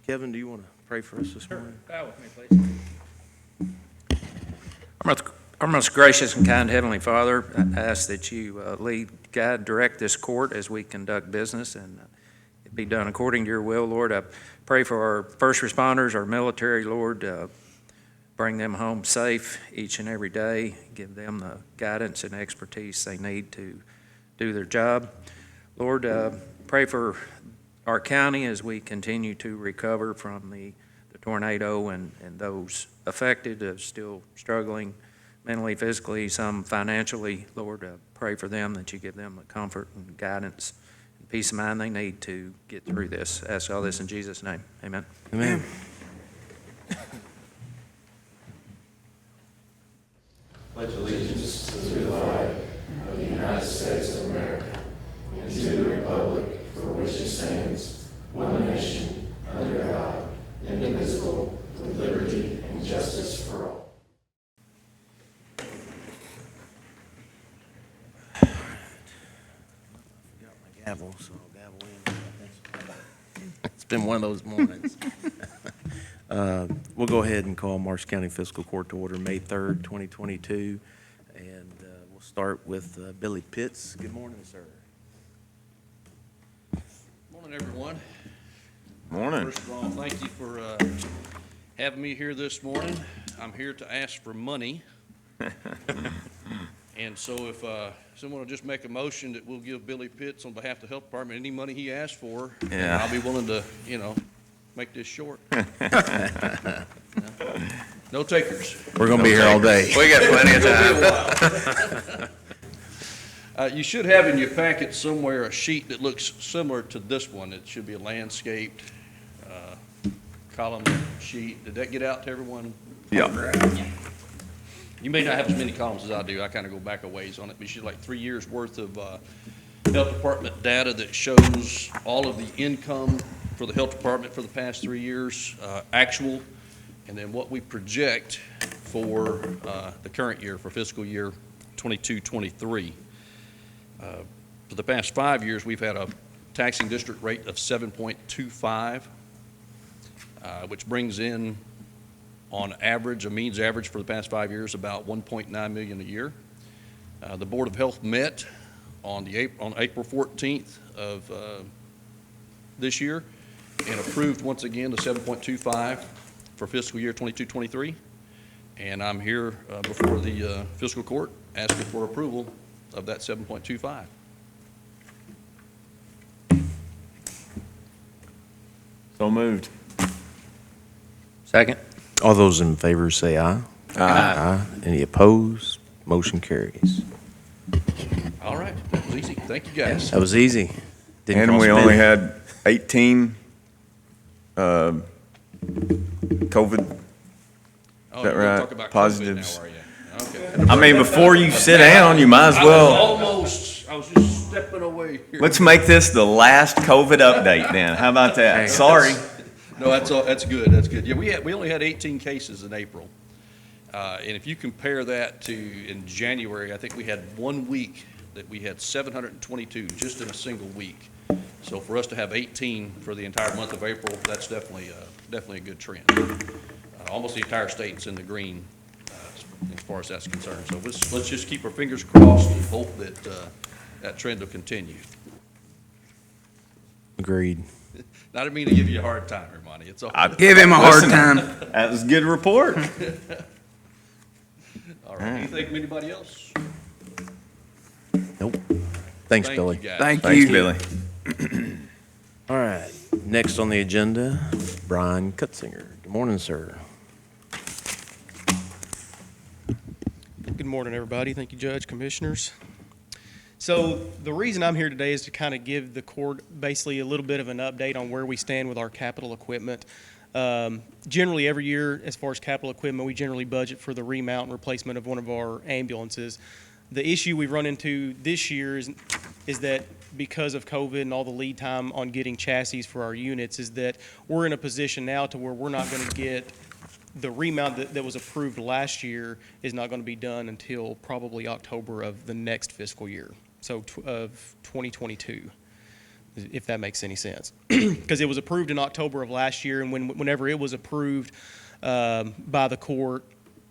Kevin, do you want to pray for us this morning? Bow with me, please. Our most gracious and kind Heavenly Father, I ask that you lead, guide, direct this court as we conduct business, and it be done according to your will, Lord. I pray for our first responders, our military, Lord. Bring them home safe each and every day. Give them the guidance and expertise they need to do their job. Lord, pray for our county as we continue to recover from the tornado and those affected, still struggling mentally, physically, some financially. Lord, pray for them that you give them the comfort and guidance and peace of mind they need to get through this. I ask all this in Jesus' name. Amen. Amen. Pledge allegiance to the flag of the United States of America and to the republic for which it stands, one nation, under God, indivisible, with liberty and justice for all. I forgot my gavel, so I'll gavel in. It's been one of those mornings. We'll go ahead and call Marsh County Fiscal Court to order May 3rd, 2022, and we'll start with Billy Pitts. Good morning, sir. Morning, everyone. Morning. First of all, thank you for having me here this morning. I'm here to ask for money. And so if someone will just make a motion that we'll give Billy Pitts on behalf of the Health Department any money he asks for, Yeah. I'll be willing to, make this short. No takers. We're going to be here all day. We got plenty of time. You should have in your packet somewhere a sheet that looks similar to this one. It should be a landscaped column sheet. Did that get out to everyone? Yeah. You may not have as many columns as I do. I kind of go back a ways on it, but you should like 3 years worth of Health Department data that shows all of the income for the Health Department for the past 3 years, actual, and then what we project for the current year, for fiscal year 22-23. For the past 5 years, we've had a taxing district rate of 7.25, which brings in, on average, a means average for the past 5 years, about $1.9 million a year. The Board of Health met on April 14th of this year and approved once again the 7.25 for fiscal year 22-23. And I'm here before the Fiscal Court asking for approval of that 7.25. So moved. Second. All those in favor say aye. Aye. Any opposed? Motion carries. All right, that was easy. Thank you, guys. That was easy. Didn't And cost we a only penny. had 18 COVID. Oh, that you're gonna right? talk about COVID Positives. now, are you? Okay. I mean, before you sit down, you might as well. I was just stepping away here. Let's make this the last COVID update then. How about that? Sorry. No, that's good, that's good. Yeah, we only had 18 cases in April. And if you compare that to in January, I think we had 1 week that we had 722 just in a single week. So for us to have 18 for the entire month of April, that's definitely a good trend. Almost the entire state's in the green as far as that's concerned. So let's just keep our fingers crossed and hope that that trend will continue. Agreed. I didn't mean to give you a hard time, Romani. It's all good. Give him a hard time. That was a good report. All right. Anything from anybody else? Nope. Thanks, Thank Billy. you, guys. Thank Thanks, you. Billy. All right. Next on the agenda, Brian Cutzinger. Good morning, sir. Good morning, everybody. Thank you, Judge, Commissioners. So the reason I'm here today is to kind of give the court basically a little bit of an update on where we stand with our capital equipment. Generally, every year, as far as capital equipment, we generally budget for the remount and replacement of one of our ambulances. The issue we've run into this year is that because of COVID and all the lead time on getting chassis for our units, is that we're in a position now to where we're not going to get the remount that was approved last year is not going to be done until probably October of the next fiscal year, so of 2022. if that makes any sense. Because it was approved in October of last year, and whenever it was approved by the court,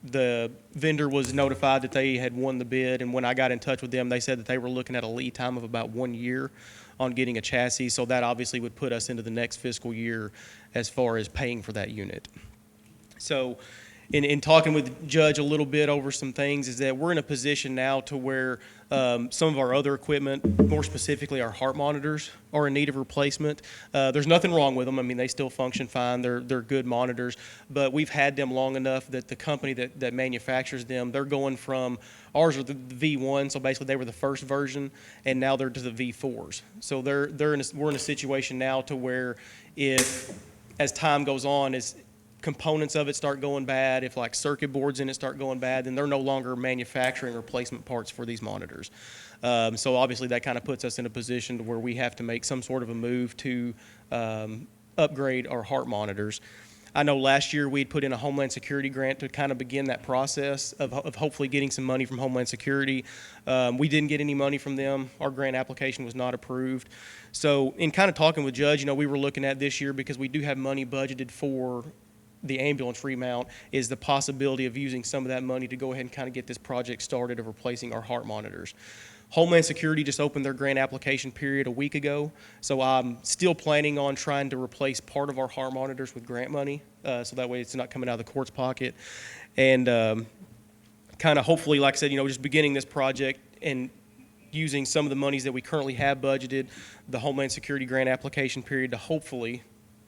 the vendor was notified that they had won the bid, and when I got in touch with them, they said that they were looking at a lead time of about 1 year on getting a chassis, so that obviously would put us into the next fiscal year as far as paying for that unit. So in talking with Judge a little bit over some things is that we're in a position now to where some of our other equipment, more specifically our heart monitors, are in need of replacement. There's nothing wrong with them. I mean, they still function fine. They're good monitors, but we've had them long enough that the company that manufactures them, they're going from, ours are the V1, so basically they were the first version, and now they're to the V4s. So we're in a situation now to where if, as time goes on, as components of it start going bad, if like circuit boards in it start going bad, then they're no longer manufacturing replacement parts for these monitors. So obviously that kind of puts us in a position to where we have to make some sort of a move to upgrade our heart monitors. I know last year we'd put in a Homeland Security grant to kind of begin that process of hopefully getting some money from Homeland Security. We didn't get any money from them. Our grant application was not approved. So in kind of talking with Judge, we were looking at this year, because we do have money budgeted for the ambulance remount, is the possibility of using some of that money to go ahead and kind of get this project started of replacing our heart monitors. Homeland Security just opened their grant application period a week ago, so I'm still planning on trying to replace part of our heart monitors with grant money, so that way it's not coming out of the court's pocket. And kind of hopefully, like I said, just beginning this project and using some of the monies that we currently have budgeted, the Homeland Security grant application period, to hopefully,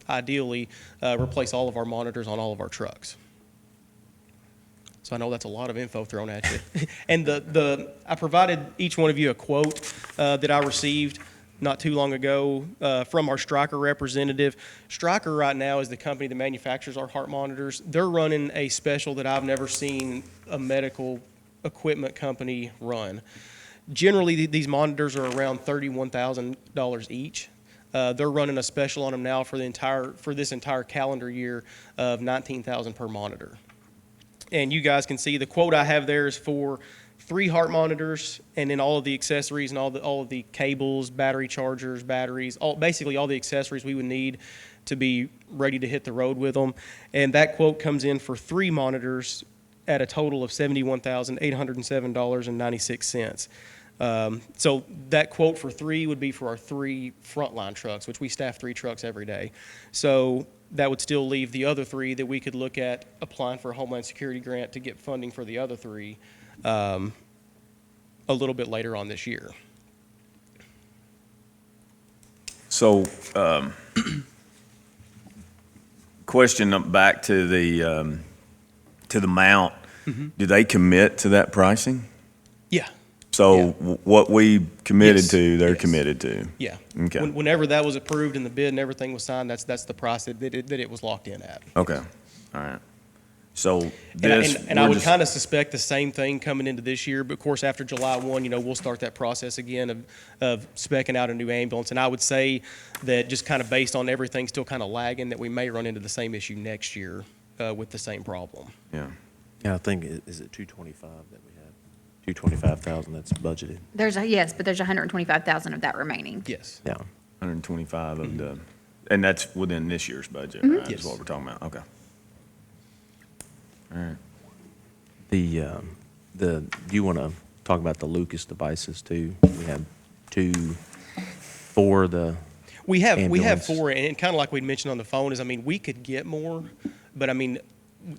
ideally, replace all of our monitors on all of our trucks. So I know that's a lot of info thrown at you. And I provided each one of you a quote that I received not too long ago from our Stryker representative. Stryker right now is the company that manufactures our heart monitors. They're running a special that I've never seen a medical equipment company run. Generally, these monitors are around $31,000 each. They're running a special on them now for this entire calendar year of $19,000 per monitor. And you guys can see the quote I have there is for 3 heart monitors, and then all of the accessories and all of the cables, battery chargers, batteries, basically all the accessories we would need to be ready to hit the road with them. And that quote comes in for 3 monitors at a total of $71,807.96. So that quote for 3 would be for our 3 frontline trucks, which we staff 3 trucks every day. So that would still leave the other 3 that we could look at applying for a Homeland Security grant to get funding for the other 3 a little bit later on this year. So, question back to the mount. Do they commit to that pricing? Yeah. So Yeah. what we committed Yes. to, they're Yes. committed to. Yeah. Okay. Whenever that was approved and the bid and everything was signed, that's the price that it was locked in at. Okay. All right. So And this, I we're would just- kind of suspect the same thing coming into this year, but of course, after July 1, we'll start that process again of specking out a new ambulance. And I would say that just kind of based on everything still kind of lagging, that we may run into the same issue next year with the same problem. yeah. Yeah, I think, is it 225 that we have? 225,000 that's budgeted. Yes, but there's 125,000 of that remaining. Yes. Yeah. 125 of the, and that's within this year's budget, right? Yes. Is what we're talking about. Okay. All right. Do you want to talk about the Lucas devices too? We have 2 for the We have ambulance. 4, and kind of like we mentioned on the phone is, we could get more, but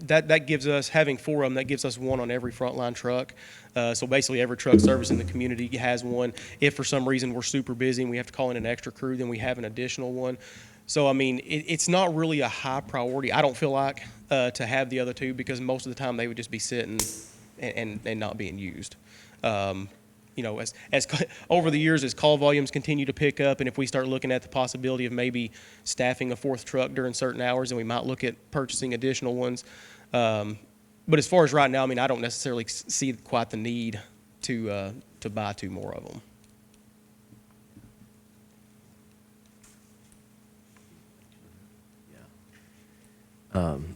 that gives us, having 4 of them, that gives us 1 on every frontline truck. So basically every truck service in the community has 1. If for some reason we're super busy and we have to call in an extra crew, then we have an additional 1. So, it's not really a high priority, I don't feel like, to have the other 2, because most of the time they would just be sitting and not being used. As over the years, as call volumes continue to pick up, and if we start looking at the possibility of maybe staffing a 4th truck during certain hours, then we might look at purchasing additional ones. But as far as right now, I don't necessarily see quite the need to buy 2 more of them.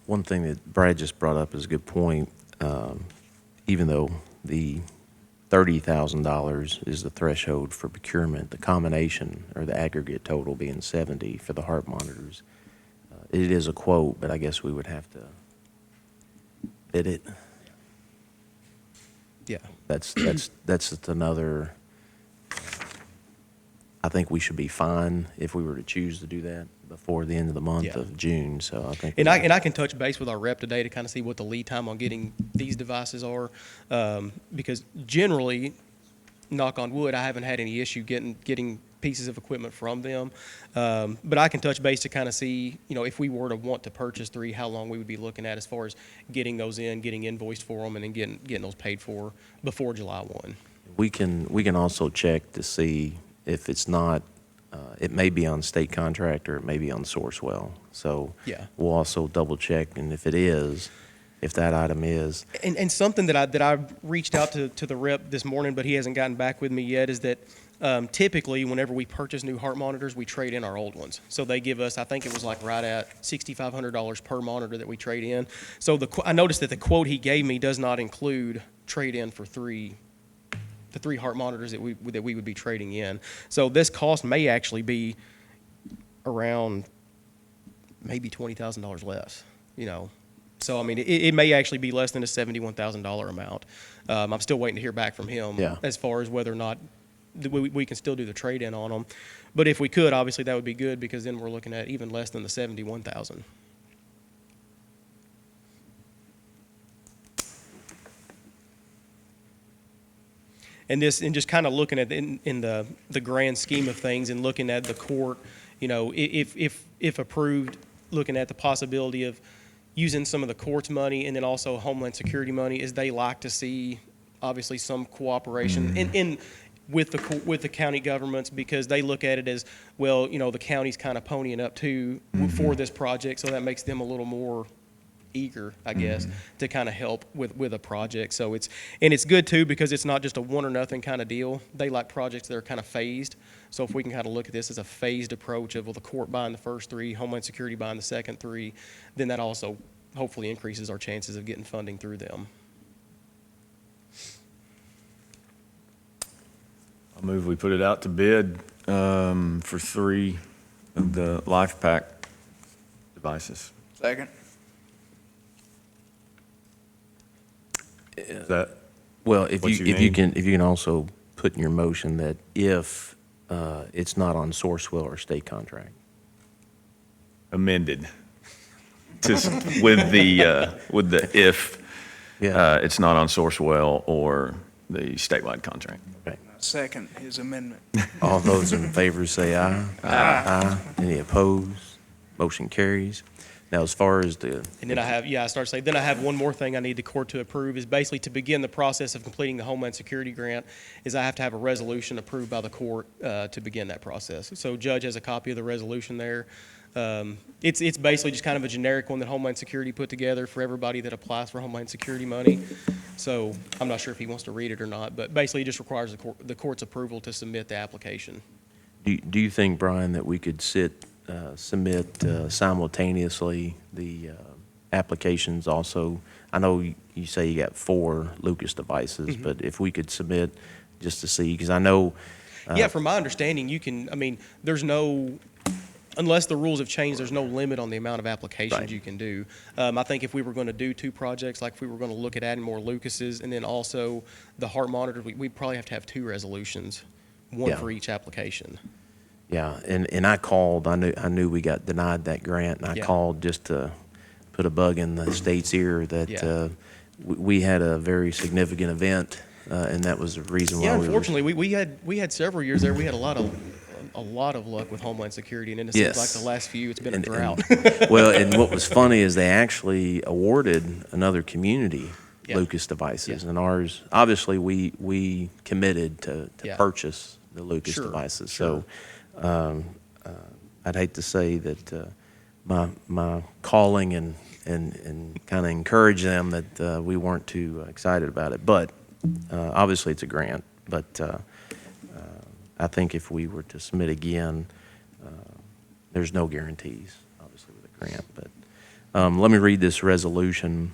One thing that Brad just brought up is a good point. Even though the $30,000 is the threshold for procurement, the combination or the aggregate total being 70 for the heart monitors. It is a quote, but I guess we would have to bid it. Yeah. That's just another, I think we should be fine if we were to choose to do that before the end of the month Yeah. of June, so I think. And I can touch base with our rep today to kind of see what the lead time on getting these devices are, because generally, knock on wood, I haven't had any issue getting pieces of equipment from them. But I can touch base to kind of see, if we were to want to purchase 3, how long we would be looking at as far as getting those in, getting invoiced for them, and then getting those paid for before July 1. We can also check to see if it's not, it may be on state contract or it may be on Sourcewell. So Yeah. we'll also double check, and if it is, if that item is, And something that I reached out to the rep this morning, but he hasn't gotten back with me yet, is that typically whenever we purchase new heart monitors, we trade in our old ones. So they give us, I think it was like right at $6,500 per monitor that we trade in. So I noticed that the quote he gave me does not include trade-in for the 3 heart monitors that we would be trading in. So this cost may actually be around maybe $20,000 less, So, I mean, it may actually be less than a $71,000 amount. I'm still waiting to hear back from him Yeah. as far as whether or not we can still do the trade-in on them. But if we could, obviously, that would be good, because then we're looking at even less than the $71,000. And just kind of looking at in the grand scheme of things, and looking at the court, if approved, looking at the possibility of using some of the court's money and then also Homeland Security money, is they like to see obviously some cooperation in with the county governments, because they look at it as, well, the county's kind of ponying up too for this project, so that makes them a little more eager, I guess, to kind of help with a project. So it's good too, because it's not just a one or nothing kind of deal. They like projects that are kind of phased. So if we can kind of look at this as a phased approach of, well, the court buying the first 3, Homeland Security buying the second 3, then that also hopefully increases our chances of getting funding through them. I move we put it out to bid for 3 of the LifePak devices. Second. Is that, well, if What you you can also put in your motion that if it's not on Sourcewell or state contract. amended with the if Yeah. it's not on Sourcewell or the statewide contract. Okay. Second his amendment. All those in favor say aye. Aye. Any opposed? Motion carries. Now, as far as the. And then then I have one more thing I need the court to approve, is basically to begin the process of completing the Homeland Security grant, is I have to have a resolution approved by the court to begin that process. So judge has a copy of the resolution there. It's basically just kind of a generic one that Homeland Security put together for everybody that applies for Homeland Security money. So I'm not sure if he wants to read it or not, but basically it just requires the court's approval to submit the application. Do you think, Brian, that we could submit simultaneously the applications also? I know you say you got 4 Lucas devices, but if we could submit just to see, because I know. Yeah, from my understanding, there's no, unless the rules have changed, there's no limit on the amount of applications Right. you can do. I think if we were going to do 2 projects, like if we were going to look at adding more Lucases, and then also the heart monitors, we'd probably have to have 2 resolutions, one Yeah. for each application. Yeah, and I called, I knew we got denied that grant, and I Yeah. called just to put a bug in the state's ear that Yeah. we had a very significant event, and that was the reason why Yeah, we were. unfortunately, we had several years there. We had a lot of luck with Homeland Security, and then it seems Yes. like the last few, it's been a And- drought. Well, and what was funny is they actually awarded another community Yeah. Lucas devices, Yeah. and ours, obviously, we committed to Yeah. purchase the Lucas Sure, devices. sure. So I'd hate to say that my calling and kind of encourage them that we weren't too excited about it. But obviously, it's a grant. But I think if we were to submit again, there's no guarantees, obviously, with a grant. But let me read this resolution.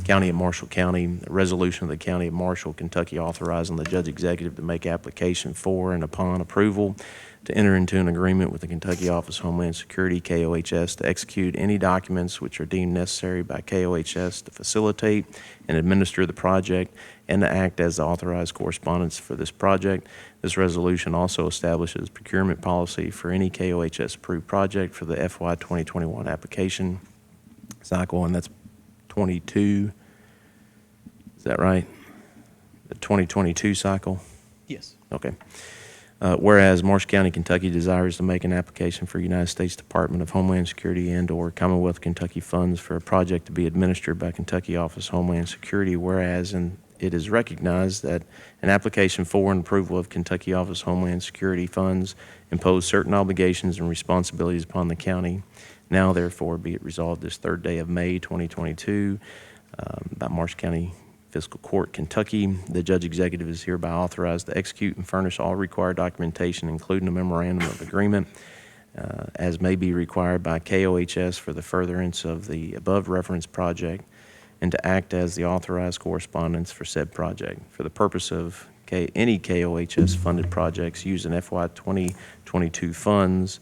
County of Marshall County, a resolution of the County of Marshall, Kentucky authorizing the judge executive to make application for and upon approval to enter into an agreement with the Kentucky Office of Homeland Security, KOHS, to execute any documents which are deemed necessary by KOHS to facilitate and administer the project and to act as the authorized correspondence for this project. This resolution also establishes procurement policy for any KOHS-approved project for the FY 2021 application cycle, and that's 22. Is that right? The 2022 cycle? Yes. Okay. Whereas Marshall County, Kentucky desires to make an application for United States Department of Homeland Security and/or Commonwealth of Kentucky funds for a project to be administered by Kentucky Office of Homeland Security, whereas it is recognized that an application for and approval of Kentucky Office of Homeland Security funds impose certain obligations and responsibilities upon the county. Now, therefore, be it resolved this third day of May 2022 by Marshall County Fiscal Court, Kentucky. The judge executive is hereby authorized to execute and furnish all required documentation, including a memorandum of agreement, as may be required by KOHS for the furtherance of the above referenced project, and to act as the authorized correspondence for said project. For the purpose of any KOHS-funded projects used in FY 2022 funds,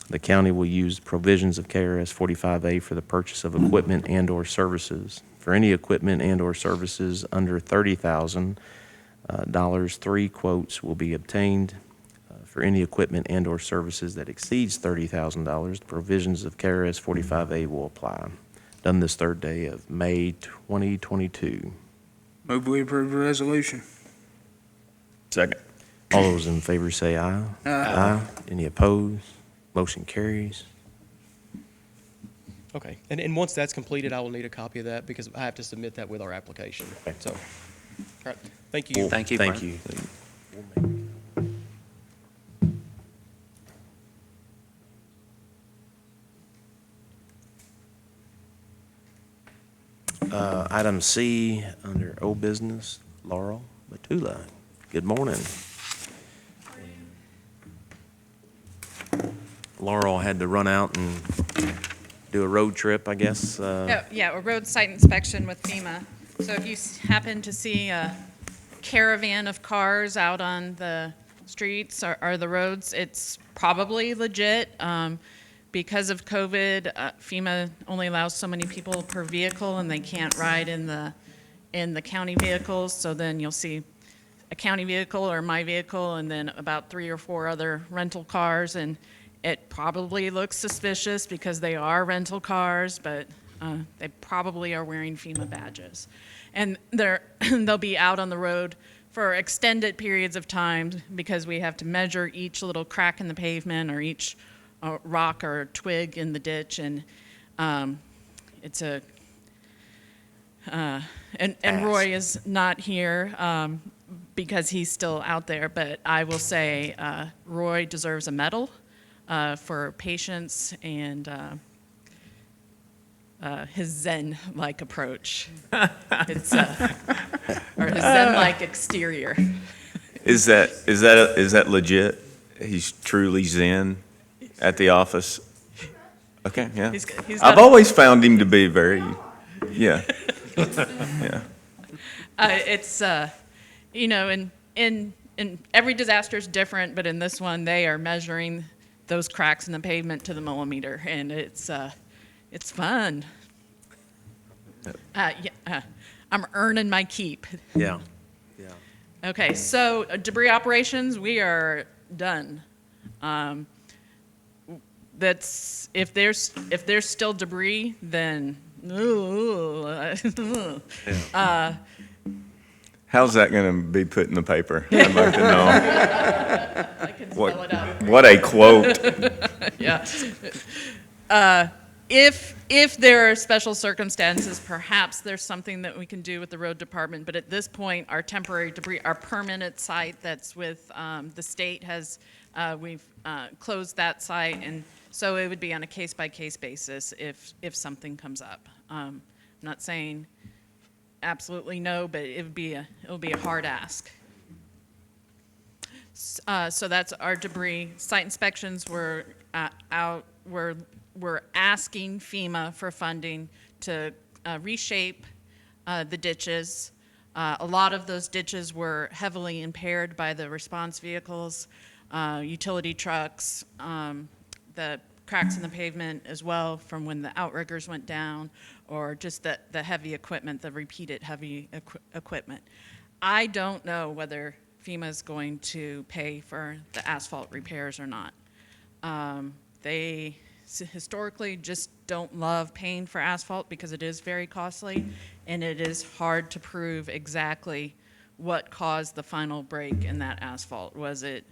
the county will use provisions of KRS 45A for the purchase of equipment and/or services. For any equipment and/or services under $30,000, 3 quotes will be obtained. For any equipment and/or services that exceeds $30,000, the provisions of KRS 45A will apply. Done this third day of May 2022. Move we approve the resolution. Second. All those in favor say aye. Aye. Any opposed? Motion carries. Okay, and once that's completed, I will need a copy of that because I have to submit that with our application. Okay. So, all right, thank you. Thank you, Thank Brian. you. Item C, under old business, Laurel Batula. Good morning. Laurel had to run out and do a road trip, I guess. Yeah, a road site inspection with FEMA. So if you happen to see a caravan of cars out on the streets or the roads, it's probably legit. Because of COVID, FEMA only allows so many people per vehicle, and they can't ride in the county vehicles. So then you'll see a county vehicle or my vehicle, and then about 3 or 4 other rental cars, and it probably looks suspicious because they are rental cars, but they probably are wearing FEMA badges. And they'll be out on the road for extended periods of time because we have to measure each little crack in the pavement or each rock or twig in the ditch. And it's a... and Roy is not here because he's still out there, but I will say Roy deserves a medal for patience and his Zen-like approach. It's or his Zen-like exterior. Is that legit? He's truly Zen at the office? Okay, yeah. He's I've always found him to be very, yeah. Yeah. It's in every disaster is different, but in this one they are measuring those cracks in the pavement to the millimeter, and it's fun. I'm earning my keep. Yeah. Okay, so debris operations, we are done. That's if there's still debris, then How's that going to be put in the paper? I'd like to know. I can spell it out. What a quote. Yeah. If there are special circumstances, perhaps there's something that we can do with the road department. But at this point, our temporary debris, our permanent site that's with the state we've closed that site, and so it would be on a case-by-case basis if something comes up. I'm not saying absolutely no, but it'll be a hard ask. So that's our debris. Site inspections were out. We're asking FEMA for funding to reshape the ditches. A lot of those ditches were heavily impaired by the response vehicles, utility trucks, the cracks in the pavement as well from when the outriggers went down, or just the heavy equipment, the repeated heavy equipment. I don't know whether FEMA is going to pay for the asphalt repairs or not. They historically just don't love paying for asphalt because it is very costly, and it is hard to prove exactly what caused the final break in that asphalt. Was it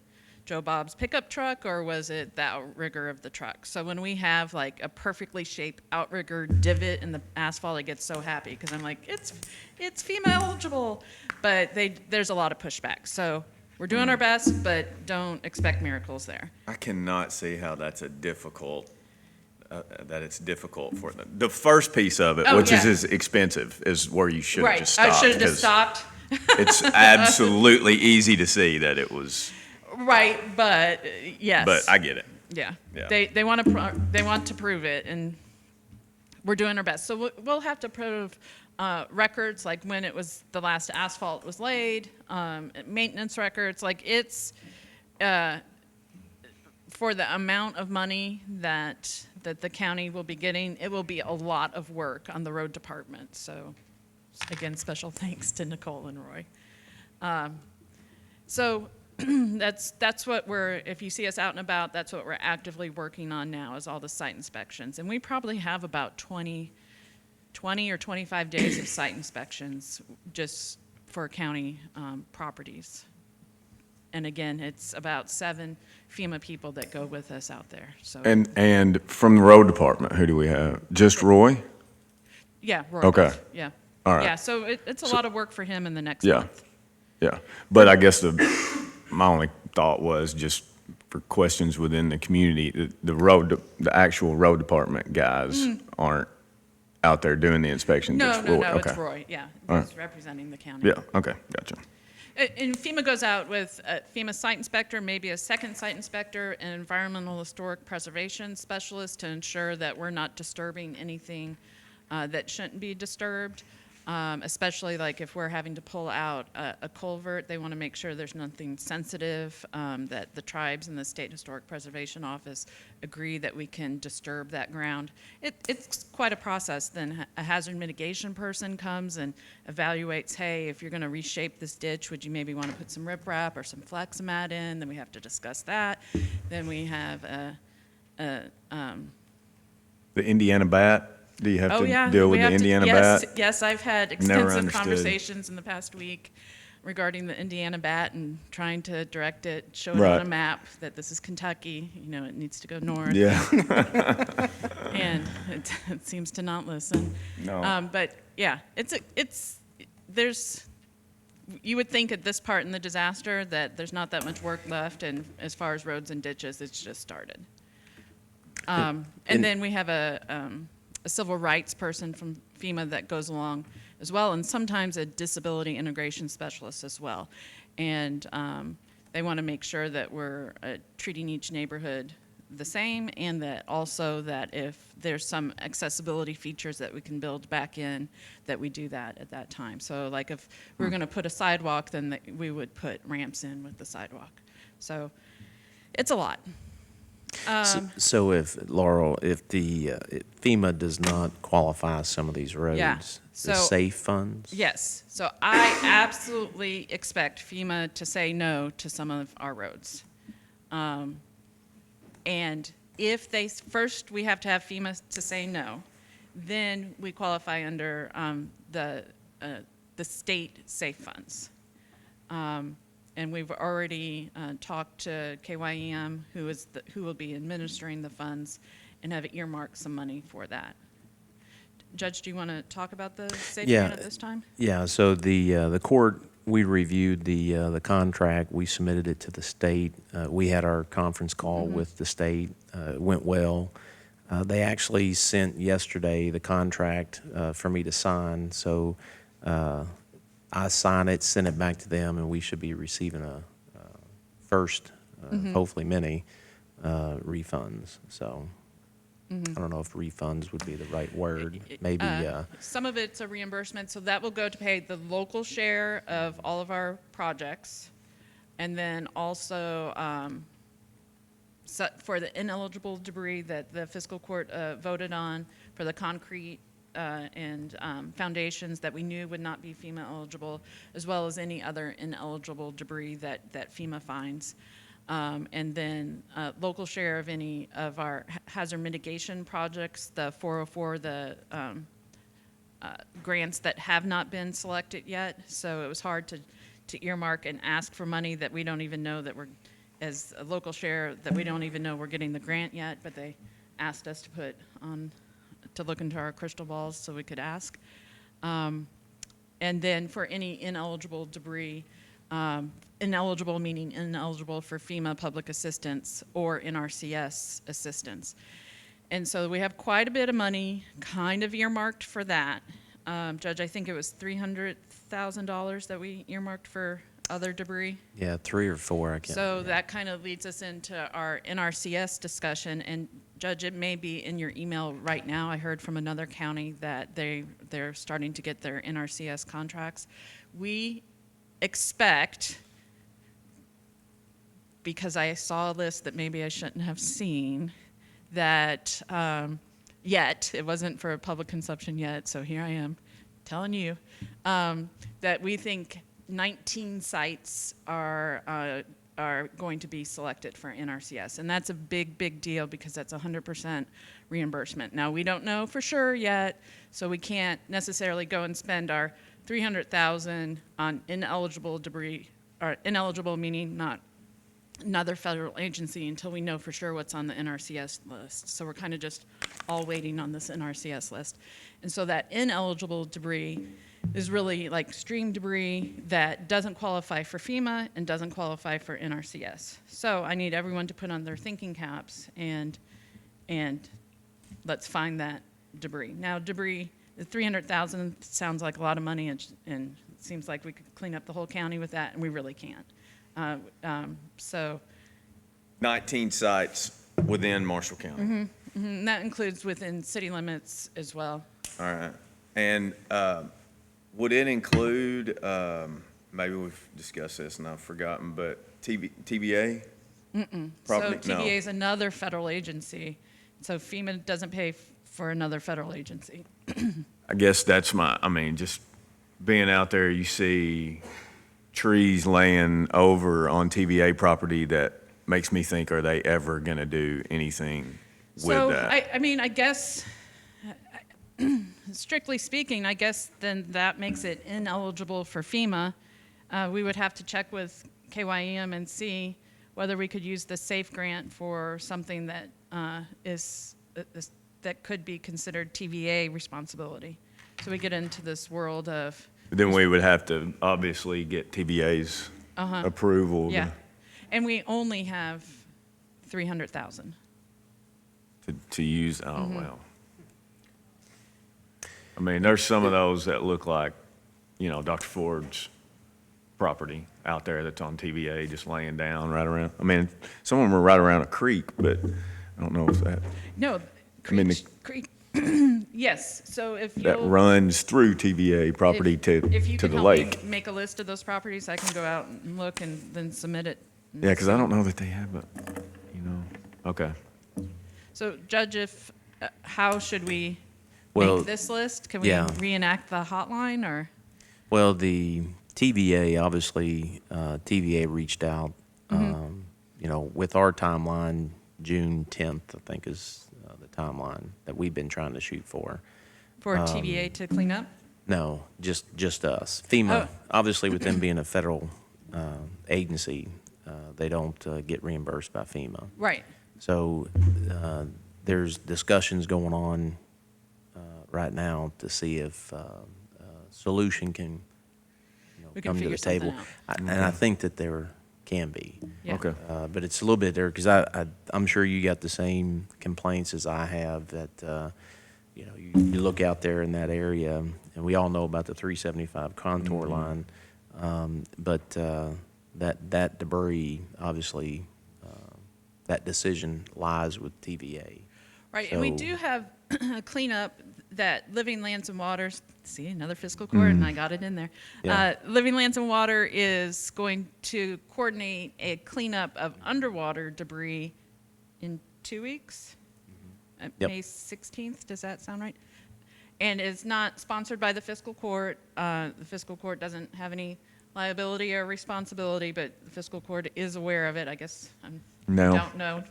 Joe Bob's pickup truck, or was it the outrigger of the truck? So when we have like a perfectly shaped outrigger divot in the asphalt, I get so happy because I'm like, it's FEMA eligible, but there's a lot of pushback. So we're doing our best, but don't expect miracles there. I cannot see how that's a difficult, that it's difficult for them. The first piece of it, Oh, which yeah. is expensive, is where you should have Right, just stopped. I should have just 'cause stopped. It's absolutely easy to see that it was, Right, but yes. but I get it. Yeah. Yeah. They want to prove it, and we're doing our best. So we'll have to prove records, like when it was the last asphalt was laid, maintenance records. Like it's for the amount of money that the county will be getting, it will be a lot of work on the road department. So again, special thanks to Nicole and Roy. So that's what if you see us out and about, that's what we're actively working on now, is all the site inspections. And we probably have about 20 or 25 days of site inspections just for county properties. And again, it's about 7 FEMA people that go with us out there. So And from the road department, who do we have? Just Roy? yeah, Roy. Okay. Yeah. All right. Yeah, so it's a lot of work for him in the next Yeah. month. Yeah, but I guess my only thought was just for questions within the community, the actual road department guys aren't out there doing the inspection. No, just no, Roy. no, Okay. it's Roy, yeah. All He's representing the county. Yeah, okay, gotcha. And FEMA goes out with a FEMA site inspector, maybe a second site inspector, an environmental historic preservation specialist to ensure that we're not disturbing anything that shouldn't be disturbed. Especially like if we're having to pull out a culvert, they want to make sure there's nothing sensitive, that the tribes and the State Historic Preservation Office agree that we can disturb that ground. It's quite a process. Then a hazard mitigation person comes and evaluates, hey, if you're going to reshape this ditch, would you maybe want to put some riprap or some Fleximat in? Then we have to discuss that. Then we have The Indiana bat, do you have Oh, to yeah. deal we with the have to- Indiana yes, bat? Yes, I've had Never extensive understood. conversations in the past week regarding the Indiana bat and trying to direct it, show it on Right. a map that this is Kentucky, it needs to go north. Yeah. And it seems to not listen. No. But yeah, you would think at this part in the disaster that there's not that much work left, and as far as roads and ditches, it's just started. And then we have a civil rights person from FEMA that goes along as well, and sometimes a disability integration specialist as well. And they want to make sure that we're treating each neighborhood the same, and that also that if there's some accessibility features that we can build back in, that we do that at that time. So like if we're going to put a sidewalk, then we would put ramps in with the sidewalk. So it's a lot. So if, Laurel, if FEMA does not qualify some of these roads, Yeah. the So- SAFE funds? Yes, so I absolutely expect FEMA to say no to some of our roads. And if first we have to have FEMA to say no, then we qualify under the state SAFE funds. And we've already talked to KYEM, who will be administering the funds, and have earmarked some money for that. Judge, do you want to talk about the SAFE grant at this time? Yeah, so the court, we reviewed the contract, we submitted it to the state. We had our conference call with the state, it went well. They actually sent yesterday the contract for me to sign, so I sign it, send it back to them, and we should be receiving a first, hopefully many, refunds, so. I don't know if refunds would be the right word. Maybe, Some of it's a reimbursement, so that will go to pay the local share of all of our projects. And then also, for the ineligible debris that the fiscal court voted on, for the concrete and foundations that we knew would not be FEMA eligible, as well as any other ineligible debris that FEMA finds. And then local share of any of our hazard mitigation projects, the 404, the grants that have not been selected yet. So it was hard to earmark and ask for money that we don't even know that we're, as a local share, that we don't even know we're getting the grant yet, but they asked us to put on, to look into our crystal balls so we could ask. And then for any ineligible debris, ineligible meaning ineligible for FEMA public assistance or Nrcs assistance. And so we have quite a bit of money kind of earmarked for that. Judge, I think it was $300,000 that we earmarked for other debris. yeah, 3 or 4, I can't. So that kind of leads us into our Nrcs discussion. And Judge, it may be in your email right now. I heard from another county that they're starting to get their Nrcs contracts. We expect, because I saw a list that maybe I shouldn't have seen, that yet, it wasn't for public consumption yet, so here I am telling you, that we think 19 sites are going to be selected for NRCS. And that's a big, big deal because that's 100% reimbursement. Now, we don't know for sure yet, so we can't necessarily go and spend our $300,000 on ineligible debris, or ineligible meaning not another federal agency, until we know for sure what's on the NRCS list. So we're kind of just all waiting on this NRCS list. And so that ineligible debris is really like stream debris that doesn't qualify for FEMA and doesn't qualify for NRCS. So I need everyone to put on their thinking caps and let's find that debris. Now, debris, the $300,000 sounds like a lot of money, and it seems like we could clean up the whole county with that, and we really can't. So 19 sites within Marshall County. and that includes within city limits as well. All right. And would it include, maybe we've discussed this and I've forgotten, but TVA? So Property? No. TVA is another federal agency, so FEMA doesn't pay for another federal agency. I guess that's just being out there, you see trees laying over on TVA property that makes me think, are they ever going to do anything with that? I guess, strictly speaking, I guess then that makes it ineligible for FEMA. We would have to check with KYM and see whether we could use the SAFE grant for something that that could be considered TVA responsibility. So we get into this world of. Then we would have to obviously get TVA's approval Yeah, and we only have 300,000. to use. Oh, well. I mean, there's some of those that look like, Dr. Ford's property out there that's on TVA just laying down right around. I mean, some of them are right around a creek, but I don't know if that. No, mean, creek. Yes. So if that you'll, runs through TVA property if you to can the help lake. me make a list of those properties, I can go out and look and then submit it. Yeah, because I don't know that they have it, Okay. So, Judge, how should we Well, make this list? Can we yeah. reenact the hotline, or? Well, the TVA, obviously, TVA reached out, with our timeline, June 10th, I think is the timeline that we've been trying to shoot for. For TVA to clean up? No, just us. FEMA, Oh. obviously, with them being a federal agency, they don't get reimbursed by FEMA. Right. So there's discussions going on right now to see if a solution can We can come to figure the table. something out. And I think that there can be. Yeah. Okay. But it's a little bit there because I'm sure you got the same complaints as I have that, you look out there in that area, and we all know about the 375 contour line, but that debris, obviously, that decision lies with TVA. Right, and we So- do have a cleanup that Living Lands and Waters, see, another fiscal court, and I got it in there. Yeah. Living Lands and Water is going to coordinate a cleanup of underwater debris in 2 weeks? Yep. May 16th, does that sound right? And it's not sponsored by the fiscal court. The fiscal court doesn't have any liability or responsibility, but the fiscal court is aware of it. I guess No. don't know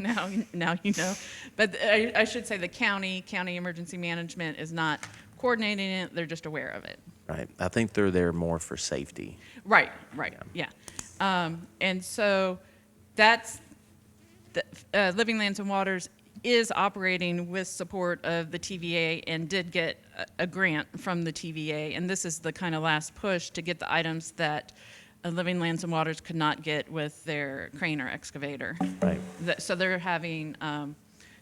now you know. But I should say the county emergency management is not coordinating it. They're just aware of it. Right. I think they're there more for safety. Right, yeah. And so that's, Living Lands and Waters is operating with support of the TVA and did get a grant from the TVA. And this is the kind of last push to get the items that Living Lands and Waters could not get with their crane or excavator. Right. So they're having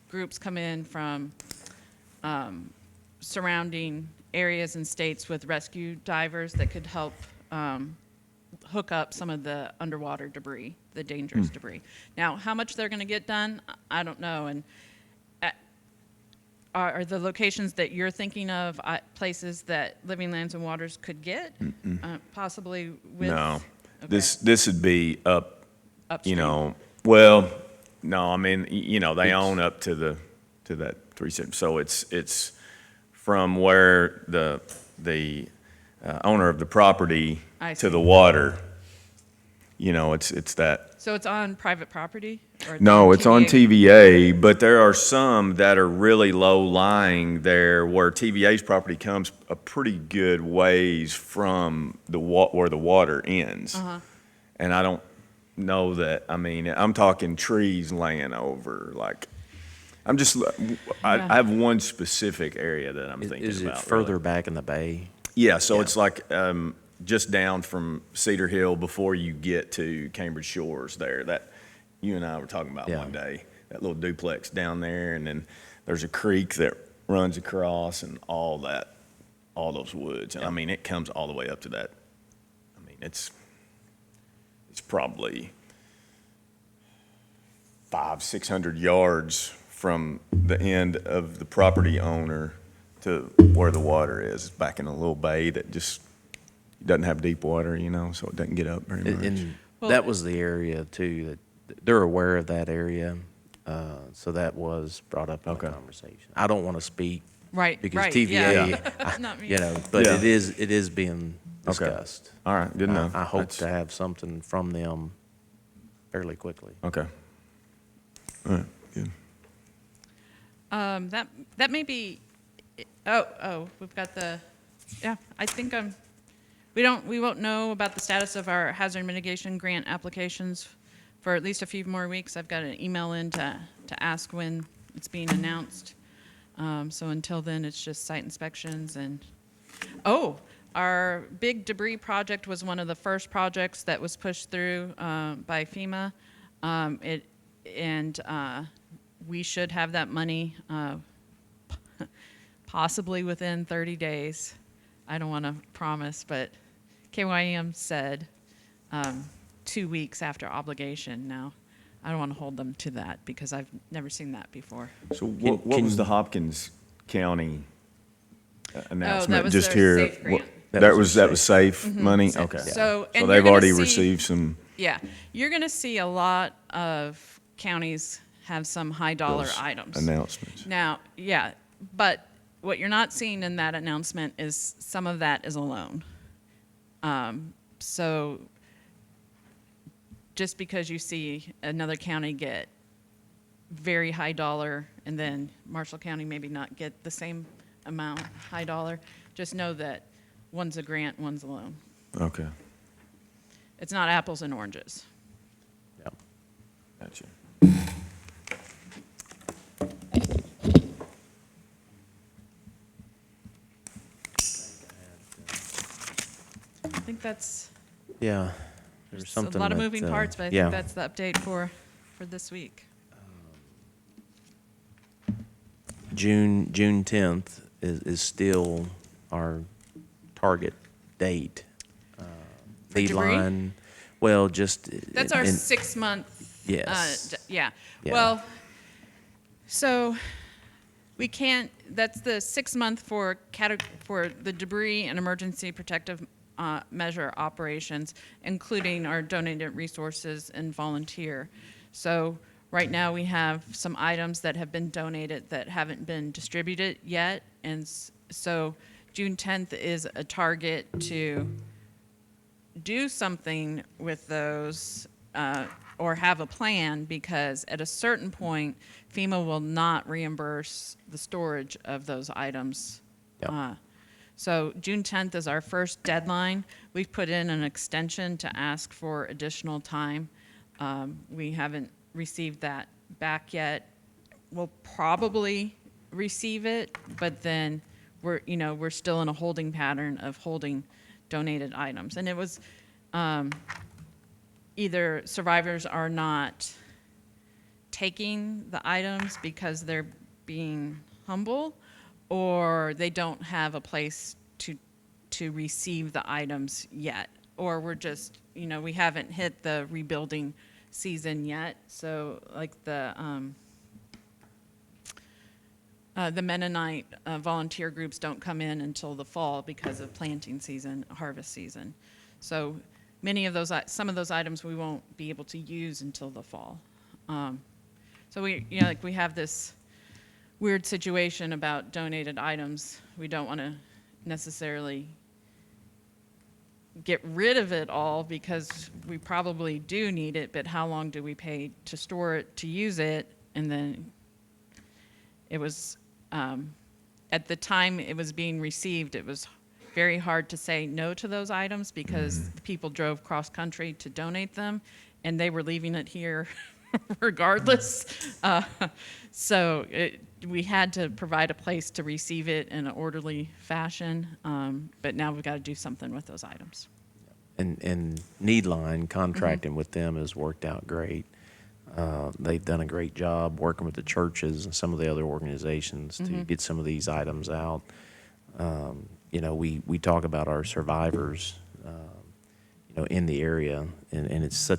groups come in from surrounding areas and states with rescue divers that could help hook up some of the underwater debris, the dangerous debris. Now, how much they're going to get done, I don't know. And are the locations that you're thinking of places that Living Lands and Waters could get? Possibly with? No. Okay. This would be up, Upstream. well, no, I mean, they own up to that 370. So it's from where the owner of the property I to see. the water. It's that. So it's on private property? Or No, it's on TVA? TVA, but there are some that are really low lying there where TVA's property comes a pretty good ways from where the water ends. And I don't know that, I mean, I'm talking trees laying over, like, I have one specific area that I'm thinking Is it about. further really. back in the bay? Yeah, so Yeah. it's like just down from Cedar Hill before you get to Cambridge Shores there. That you and I were talking about Yeah. one day. That little duplex down there, and then there's a creek that runs across, and all those woods. And I mean, it comes all the way up to that. I mean, it's probably 500-600 yards from the end of the property owner to where the water is, back in a little bay that just doesn't have deep water, so it doesn't get up very much. And Well- that was the area too, that they're aware of that area. So that was brought up in the Okay. conversation. I don't want to speak Right, because right, TVA, yeah. Not me. but Yeah. it is being Okay. discussed. All right, good enough. I hope That's- to have something from them fairly quickly. Okay. All right, good. That may be, we've got I think we won't know about the status of our hazard mitigation grant applications for at least a few more weeks. I've got an email in to ask when it's being announced. So until then, it's just site inspections and, our big debris project was one of the first projects that was pushed through by FEMA. We should have that money possibly within 30 days. I don't want to promise, but KYM said 2 weeks after obligation. Now, I don't want to hold them to that because I've never seen that before. So what was the Hopkins County announcement? was Just their here. SAFE grant. That was safe money? So- Okay. so- and So you're they've gonna already see- received some. Yeah, you're going to see a lot of counties have some high-dollar those items. announcements. Now, yeah, but what you're not seeing in that announcement is some of that is a loan. So just because you see another county get very high dollar and then Marshall County maybe not get the same amount high dollar, just know that one's a grant, one's a loan. Okay, It's not apples and oranges. Yep. gotcha. I think that's Yeah. There's there's something a lot of that, moving parts, but I yeah. think that's the update for this week. June 10th is still our target date. debris? Deadline, well, just. That's our in- 6 month. Yes. Yeah. Yeah. Well, so We can't, that's the 6-month for the debris and emergency protective measure operations, including our donated resources and volunteer. So right now we have some items that have been donated that haven't been distributed yet. And so June 10th is a target to do something with those or have a plan, because at a certain point, FEMA will not reimburse the storage of those items. Yep. So June 10th is our first deadline. We've put in an extension to ask for additional time. We haven't received that back yet. We'll probably receive it, but then we're still in a holding pattern of holding donated items. And it was either survivors are not taking the items because they're being humble, or they don't have a place to receive the items yet, or we're just, we haven't hit the rebuilding season yet. So like the Mennonite volunteer groups don't come in until the fall because of planting season, harvest season. So some of those items we won't be able to use until the fall. So we have this weird situation about donated items. We don't want to necessarily get rid of it all because we probably do need it, but how long do we pay to store it, to use it? And then it was, at the time it was being received, it was very hard to say no to those items because people drove cross-country to donate them, and they were leaving it here regardless. So we had to provide a place to receive it in an orderly fashion, but now we've got to do something with those items. And Needline, contracting with them has worked out great. They've done a great job working with the churches and some of the other organizations to get some of these items out. We talk about our survivors, in the area, and it's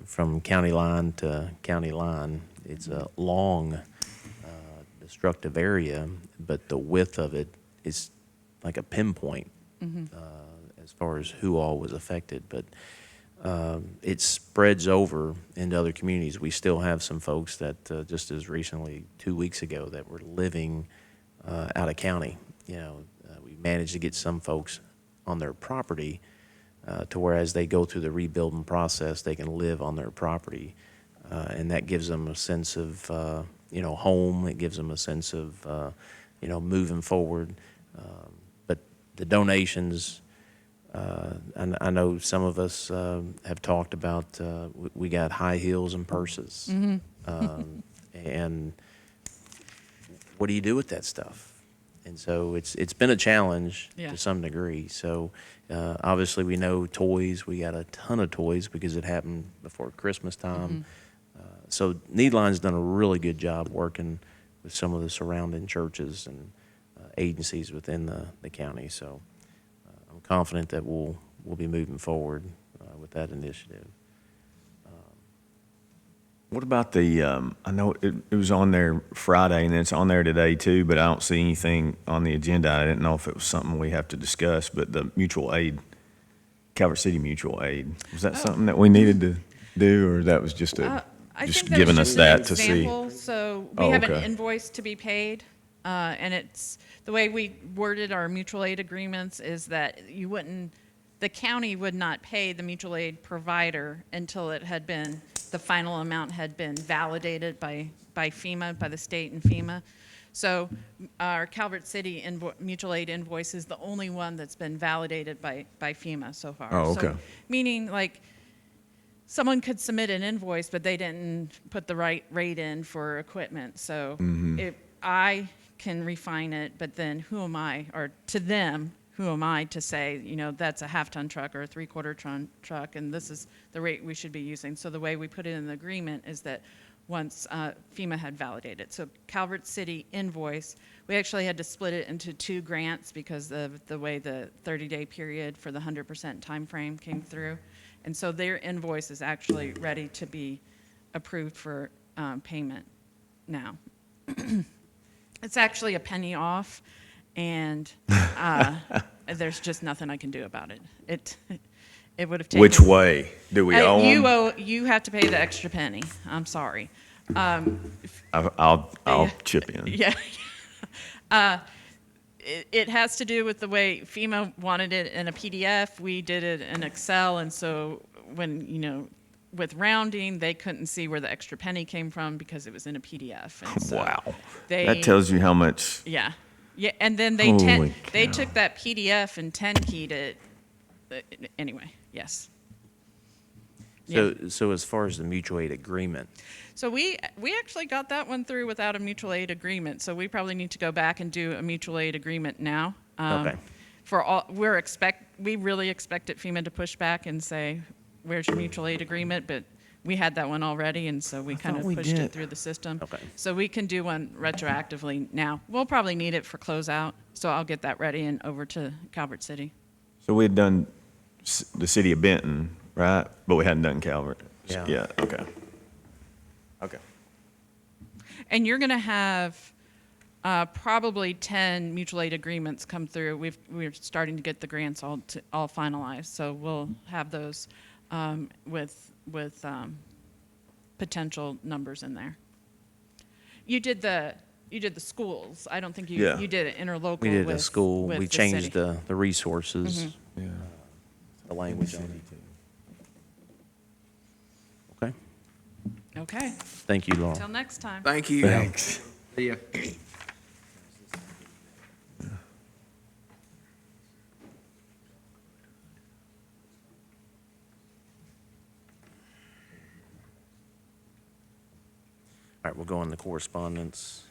from county line to county line, it's a long, destructive area, but the width of it is like a pinpoint as far as who all was affected. But it spreads over into other communities. We still have some folks that just as recently, 2 weeks ago, that were living out of county. We managed to get some folks on their property to where as they go through the rebuilding process, they can live on their property. And that gives them a sense of, home. It gives them a sense of, moving forward. But the donations, I know some of us have talked about, we got high heels and purses. And what do you do with that stuff? And so it's been a challenge to some degree. So obviously we know toys. We got a ton of toys because it happened before Christmas time. So Needline's done a really good job working with some of the surrounding churches and agencies within the county. So I'm confident that we'll be moving forward with that initiative. What about I know it was on there Friday and it's on there today too, but I don't see anything on the agenda. I didn't know if it was something we have to discuss, but the mutual aid, Calvert City Mutual Aid, was that something that we needed to do, or that was just I just think that giving was us just an that to see? example. So we Oh, have an okay. invoice to be paid, and it's the way we worded our mutual aid agreements is that the county would not pay the mutual aid provider until the final amount had been validated by FEMA, by the state and FEMA. So our Calvert City mutual aid invoice is the only one that's been validated by FEMA so far. Oh, okay. So, meaning like someone could submit an invoice, but they didn't put the right rate in for equipment. So I can refine it, but then who am I, or to them, who am I to say, that's a half-ton truck or a three-quarter-ton truck, and this is the rate we should be using. So the way we put it in the agreement is that once FEMA had validated. So Calvert City invoice, we actually had to split it into 2 grants because of the way the 30-day period for the 100% time frame came through. And so their invoice is actually ready to be approved for payment now. It's actually a penny off, and there's just nothing I can do about it. It would have taken. Which way? Do we owe them? You have to pay the extra penny. I'm sorry. I'll chip in. Yeah. It has to do with the way FEMA wanted it in a PDF. We did it in Excel, and so when, with rounding, they couldn't see where the extra penny came from because it was in a PDF. And so Wow. They, That tells you how much. Yeah. Yeah, and then they Holy they cow. took that PDF and 10-keyed it. Anyway, yes. So as far as the mutual aid agreement, So we actually got that one through without a mutual aid agreement. So we probably need to go back and do a mutual aid agreement now. Okay. For all, we really expected FEMA to push back and say, "Where's your mutual aid agreement?" But we had that one already, and so we kind of we pushed did. it through the system. Okay. So we can do one retroactively now. We'll probably need it for closeout, so I'll get that ready and over to Calvert City. So we had done the city of Benton, right? But we hadn't done Calvert. Yeah. Yeah, okay. Okay. And you're going to have probably 10 mutual aid agreements come through. We're starting to get the grants all finalized, so we'll have those with potential numbers in there. You did the schools. I don't think you Yeah. you did it interlocal. we did with, a school, with we the changed city. the resources, Yeah. the language on it. Okay, Okay. thank you, Laura. Till next time. Thank you. Thanks. See ya. All right, we'll go on the correspondence.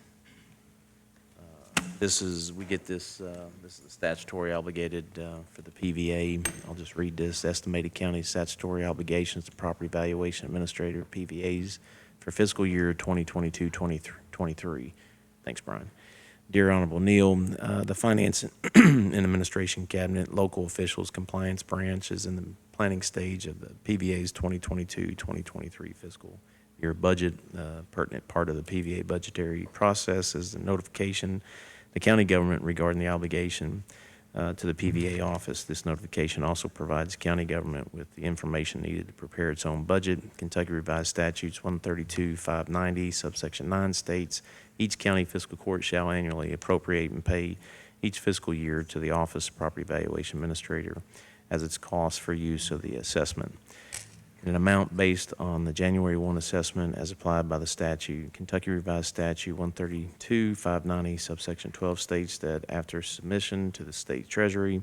We get this, this is the statutory obligated for the PVA. I'll just read this. Estimated county statutory obligations to property valuation administrator, PVAs, for fiscal year 2022-2023. Thanks, Brian. Dear Honorable Neil, the Finance and Administration Cabinet, local officials, compliance branch is in the planning stage of the PVA's 2022-2023 fiscal year budget. Pertinent part of the PVA budgetary process is the notification the county government regarding the obligation to the PVA office. This notification also provides county government with the information needed to prepare its own budget. Kentucky Revised Statutes 132-590, subsection 9 states, each county fiscal court shall annually appropriate and pay each fiscal year to the Office of Property Valuation Administrator as its cost for use of the assessment. An amount based on the January 1 assessment as applied by the statute. Kentucky Revised Statute 132-590, subsection 12 states that after submission to the state treasury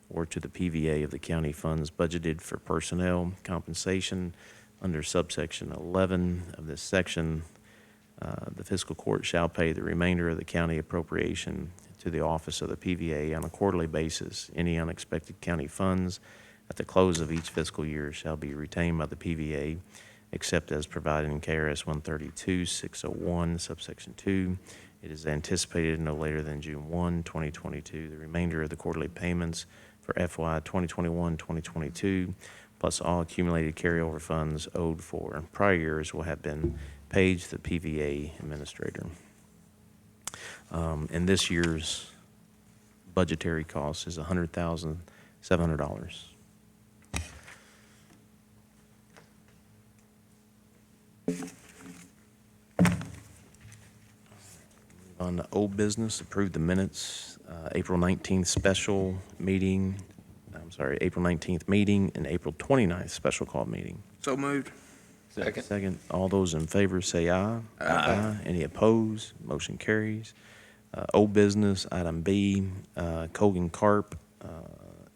or to the PVA of the county funds budgeted for personnel compensation under subsection 11 of this section, the fiscal court shall pay the remainder of the county appropriation to the office of the PVA on a quarterly basis. Any unexpected county funds at the close of each fiscal year shall be retained by the PVA, except as provided in KRS 132-601, subsection 2. It is anticipated no later than June 1, 2022, the remainder of the quarterly payments for FY 2021-2022, plus all accumulated carryover funds owed for prior years will have been paid to the PVA administrator. And this year's budgetary cost is $100,700. On the old business, approve the minutes, April 19th special meeting, April 19th meeting and April 29th special call meeting. So moved. Second, all those in favor say aye. Aye. Any opposed? Motion carries. Old business, item B, Cogan Carp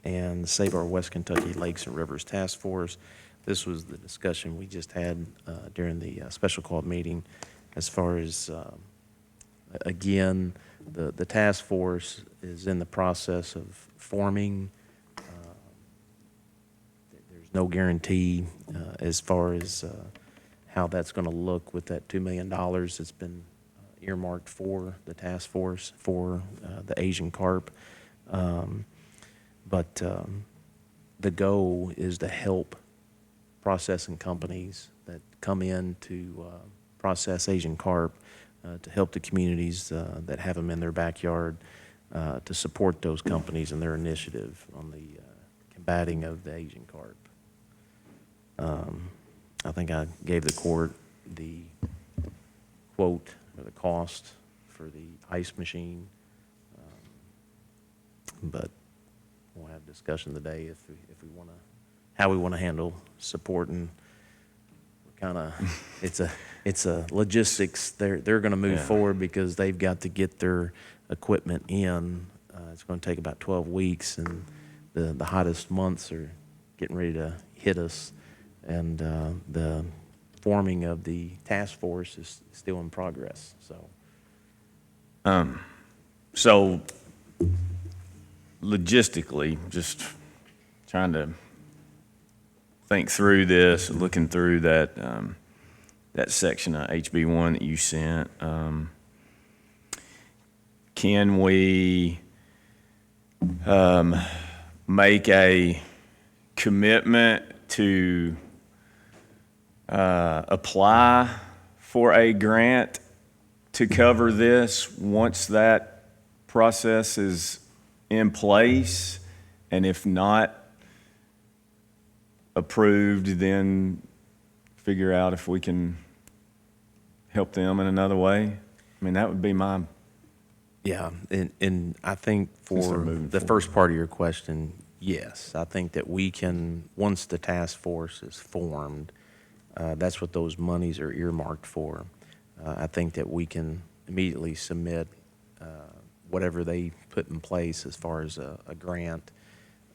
and Save Our West Kentucky Lakes and Rivers Task Force. This was the discussion we just had during the special call meeting as far as, again, the task force is in the process of forming. There's no guarantee as far as how that's going to look with that $2 million that's been earmarked for the task force for the Asian carp. But the goal is to help processing companies that come in to process Asian carp to help the communities that have them in their backyard, to support those companies and their initiative on the combating of the Asian carp. I think I gave the court the quote or the cost for the ice machine. But we'll have discussion today if we want to, how we want to handle supporting. Kind of, it's a logistics. They're going to move forward because they've got to get their equipment in. It's going to take about 12 weeks, and the hottest months are getting ready to hit us, and the forming of the task force is still in progress. So logistically, just trying to think through this, looking through that that section of HB1 that you sent, can we make a commitment to apply for a grant to cover this once that process is in place? And if not approved, then figure out if we can help them in another way? I mean, that would be my... Yeah, and I think Since they're for moving the forward. first part of your question, yes. I think that we can, once the task force is formed, that's what those monies are earmarked for. I think that we can immediately submit whatever they put in place as far as a grant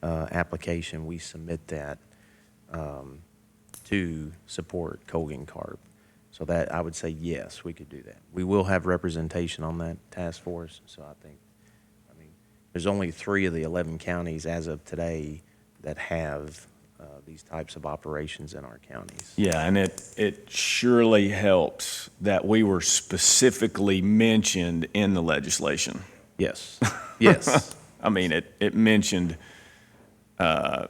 application. We submit that to support Colgan carp. So that, I would say, yes, we could do that. We will have representation on that task force, so I mean, there's only 3 of the 11 counties as of today that have these types of operations in our counties. Yeah, and it surely helps that we were specifically mentioned in the legislation. Yes, yes. I mean, it mentioned, like,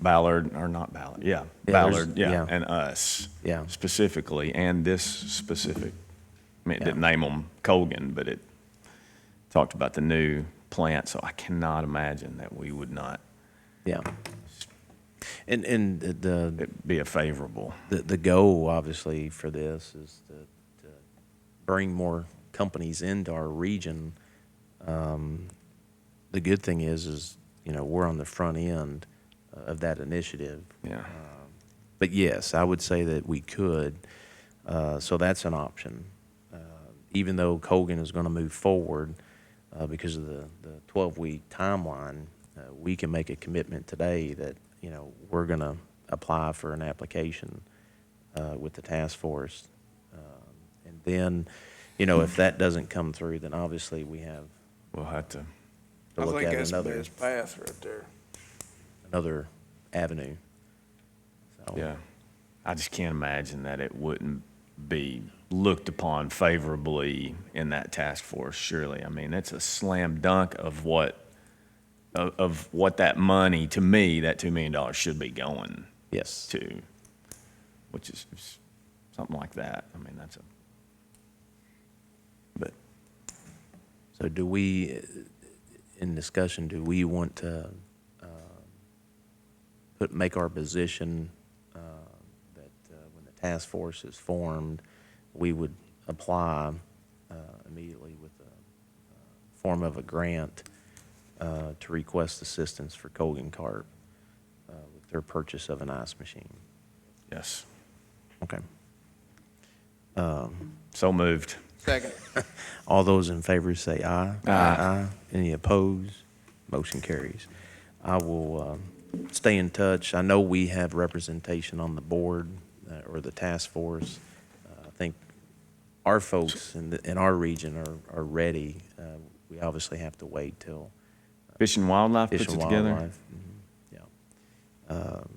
Ballard, or not Ballard, there's- Ballard, yeah. and us. Yeah. Specifically, and this specific, I mean, it didn't name them Colgan, but it talked about the new plant, so I cannot imagine that we would not Yeah. And it'd be a favorable. the goal, obviously, for this is to bring more companies into our region. The good thing is, you know, we're on the front end of that initiative. Yeah. But yes, I would say that we could. So that's an option. Even though Colgan is going to move forward because of the 12-week timeline, we can make a commitment today that, you know, we're going to apply for an application with the task force. And then, you know, if that doesn't come through, then obviously we have We'll have to. to I look think at that's the another best path right there. avenue. So, Yeah, I just can't imagine that it wouldn't be looked upon favorably in that task force, surely. I mean, it's a slam dunk of what that money, to me, that $2 million should be going yes. to, which is something like that. I mean, but So do we, in discussion, do we want to make our position that when the task force is formed, we would apply immediately with a form of a grant to request assistance for Colgan carp with their purchase of an ice machine? yes, Okay. so moved. Second. All those in favor say aye. Aye. Any opposed? Motion carries. I will stay in touch. I know we have representation on the board or the task force. I think our folks in our region are ready. We obviously have to wait till Fish and Wildlife Fish puts and it together? Wildlife. Yeah. Well,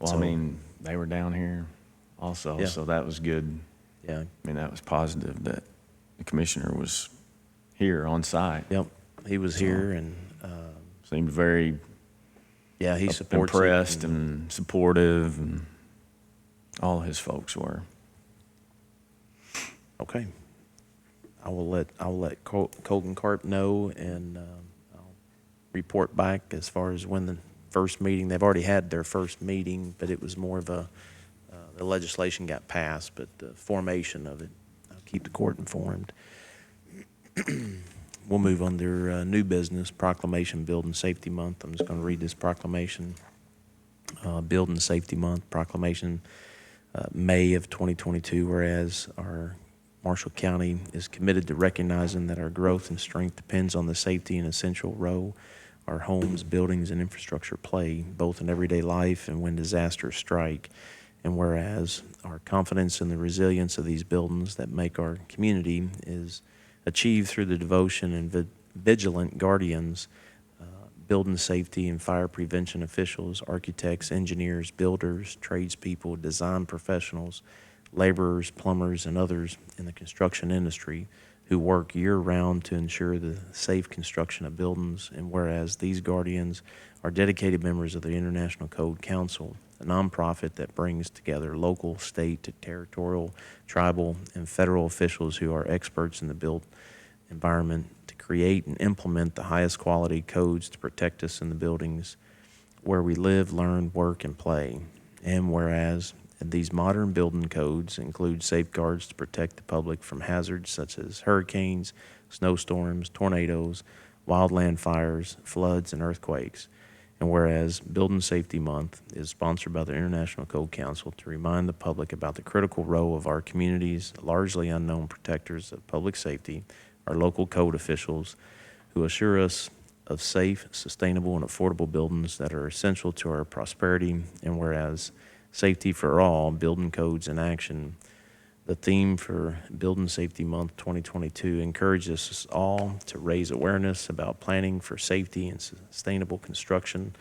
So- I mean, they were down here also, Yeah. so that was good. Yeah. I mean, that was positive that the commissioner was here on site. Yep. He was here and Seemed very yeah, he supports it impressed and supportive, and all his folks were. Okay. I'll let Colgan Carp know, and I'll report back as far as when the first meeting. They've already had their first meeting, but it was more of the legislation got passed, but the formation of it. I'll keep the court informed. We'll move on to new business, Proclamation Building Safety Month. I'm just going to read this proclamation. Building Safety Month, Proclamation, May of 2022, whereas our Marshall County is committed to recognizing that our growth and strength depends on the safety and essential role our homes, buildings, and infrastructure play, both in everyday life and when disasters strike. And whereas our confidence in the resilience of these buildings that make our community is achieved through the devotion and vigilant guardians, building safety and fire prevention officials, architects, engineers, builders, tradespeople, design professionals, laborers, plumbers, and others in the construction industry who work year-round to ensure the safe construction of buildings. And whereas these guardians are dedicated members of the International Code Council, a nonprofit that brings together local, state, territorial, tribal, and federal officials who are experts in the built environment to create and implement the highest quality codes to protect us in the buildings where we live, learn, work, and play. And whereas these modern building codes include safeguards to protect the public from hazards such as hurricanes, snowstorms, tornadoes, wildland fires, floods, and earthquakes. And whereas Building Safety Month is sponsored by the International Code Council to remind the public about the critical role of our community's largely unknown protectors of public safety, our local code officials who assure us of safe, sustainable, and affordable buildings that are essential to our prosperity. And whereas Safety for All, Building Codes in Action, the theme for Building Safety Month 2022 encourages us all to raise awareness about planning for safety and sustainable construction,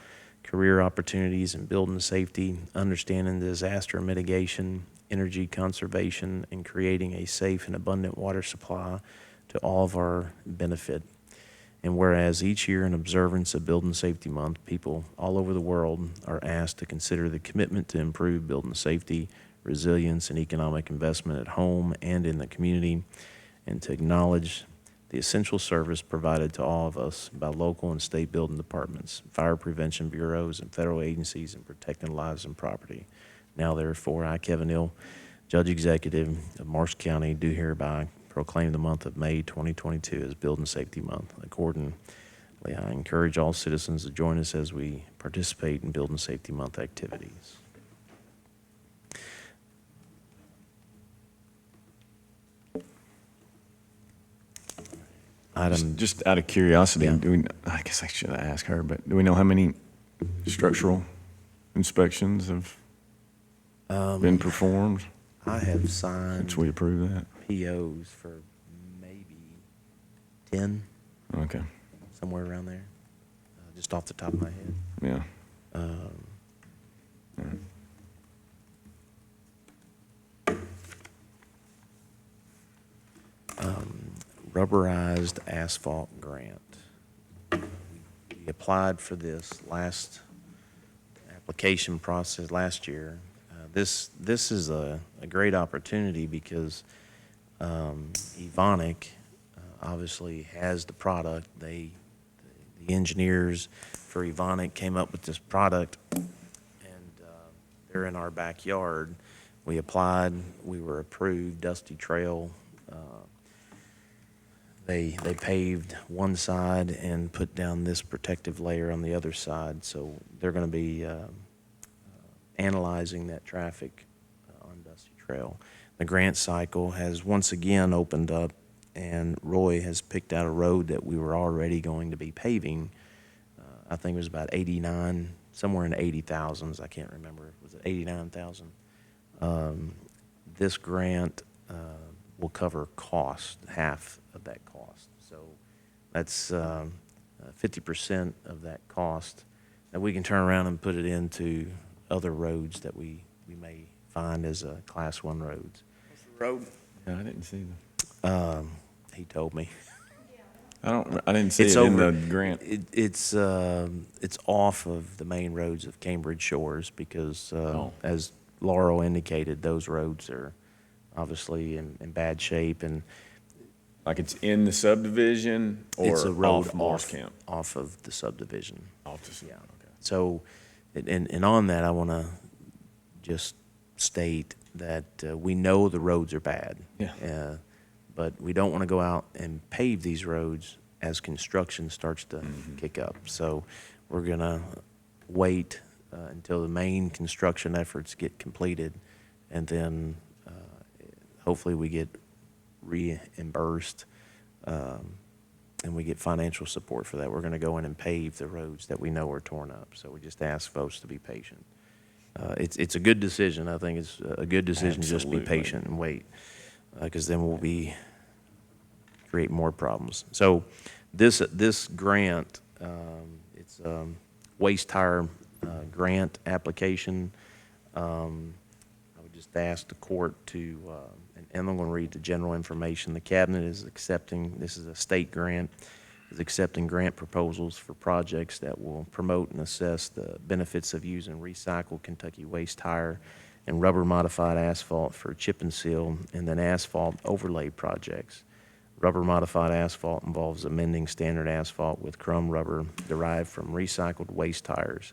career opportunities in building safety, understanding disaster mitigation, energy conservation, and creating a safe and abundant water supply to all of our benefit. And whereas each year in observance of Building Safety Month, people all over the world are asked to consider the commitment to improve building safety, resilience, and economic investment at home and in the community, and to acknowledge the essential service provided to all of us by local and state building departments, fire prevention bureaus, and federal agencies in protecting lives and property. Now therefore, I, Kevin Hill, Judge Executive of Marshall County, do hereby proclaim the month of May 2022 as Building Safety Month. Accordingly, I encourage all citizens to join us as we participate in Building Safety Month activities. Just out of curiosity, Yeah. I guess I should ask her, but do we know how many structural inspections have been performed I have signed since we approved that? POs for maybe 10, Okay, somewhere around there, just off the top of my head. yeah. Rubberized asphalt grant. We applied for this last application process last year. This is a great opportunity because Evonik obviously has the product. The engineers for Evonik came up with this product, and they're in our backyard. We applied, we were approved, Dusty Trail. They paved one side and put down this protective layer on the other side, so they're going to be analyzing that traffic on Dusty Trail. The grant cycle has once again opened up, and Roy has picked out a road that we were already going to be paving. I think it was about 89, somewhere in the 80,000s. I can't remember. Was it 89,000? This grant will cover cost, half of that cost. So that's 50% of that cost that we can turn around and put it into other roads that we may find as Class 1 roads. Road. Yeah, I didn't see that. He told me. I didn't see It's it in over- the grant. It's off of the main roads of Cambridge Shores because, Oh. as Laurel indicated, those roads are obviously in bad shape, and Like it's in the subdivision it's or a road off Morris Camp? off of the subdivision. Off the, Yeah. okay. So, and on that, I want to just state that we know the roads are bad. Yeah. But we don't want to go out and pave these roads as construction starts to kick up. So we're going to wait until the main construction efforts get completed, and then hopefully we get reimbursed and we get financial support for that. We're going to go in and pave the roads that we know are torn up. So we just ask folks to be patient. It's a good decision. I think it's a good decision to just be Absolutely. patient and wait, because then we'll create more problems. So this grant, it's waste tire grant application. I would just ask the court to, and I'm going to read the general information. The cabinet is accepting, this is a state grant, is accepting grant proposals for projects that will promote and assess the benefits of using recycled Kentucky waste tire and rubber modified asphalt for chip and seal, and then asphalt overlay projects. Rubber modified asphalt involves amending standard asphalt with crumb rubber derived from recycled waste tires.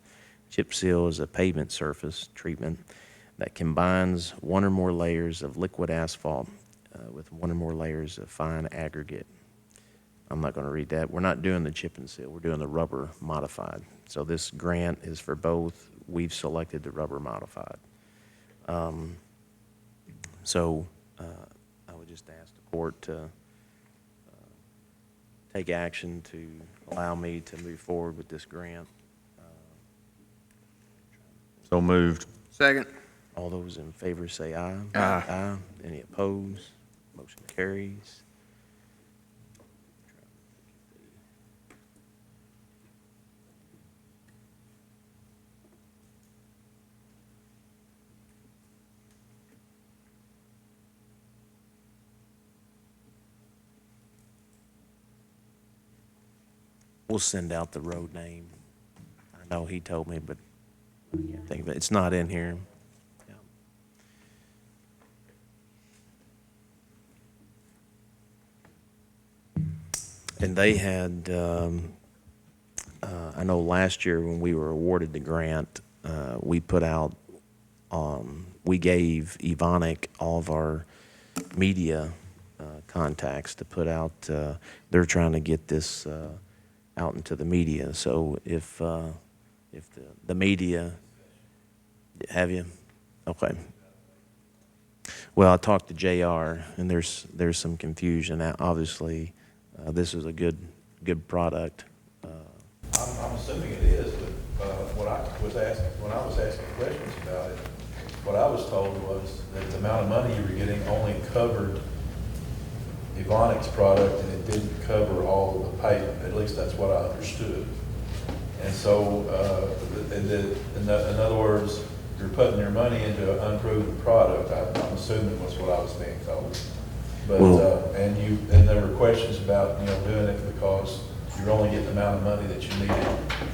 Chip seal is a pavement surface treatment that combines one or more layers of liquid asphalt with one or more layers of fine aggregate. I'm not going to read that. We're not doing the chip and seal. We're doing the rubber modified. So this grant is for both. We've selected the rubber modified. So I would just ask the court to take action to allow me to move forward with this grant. So moved. Second. All those in favor say aye. Aye. Aye. Any opposed? Motion carries. We'll send out the road name. I know he told me, but I can't think of it. It's not in here. Yeah. And they had, I know last year when we were awarded the grant, we put out, we gave Evonik all of our media contacts to put out. They're trying to get this out into the media. So if the media, have you? Okay. Well, I talked to JR, and there's some confusion. Now, obviously, this is a good product. I'm assuming it is, but when I was asking questions about it, what I was told was that the amount of money you were getting only covered Evonik's product, and it didn't cover all of the payment. At least that's what I understood. And so, in other words, you're putting your money into an unproven product. I'm assuming was what I was being told. But and there were questions about doing it because you're only getting the amount of money that you needed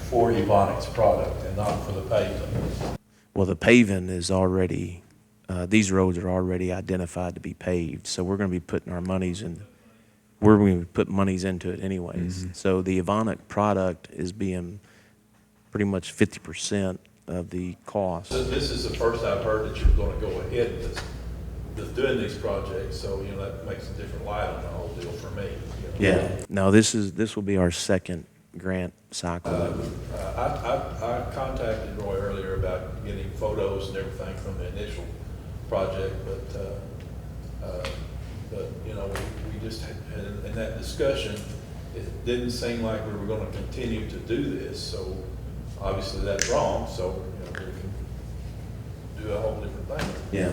for Evonik's product and not for the pavement. Well, the paving is already, these roads are already identified to be paved, so we're going to be putting our monies in, we're going to put monies into it anyways. So the Evonik product is being pretty much 50% of the cost. So this is the first I've heard that you're going to go ahead with doing these projects, so that makes a different light on the whole deal for me. Yeah. No, this will be our second grant cycle. I contacted Roy earlier about getting photos and everything from the initial project, but we just had, in that discussion, it didn't seem like we were going to continue to do this. So obviously that's wrong. So we can do a whole different thing. Yeah.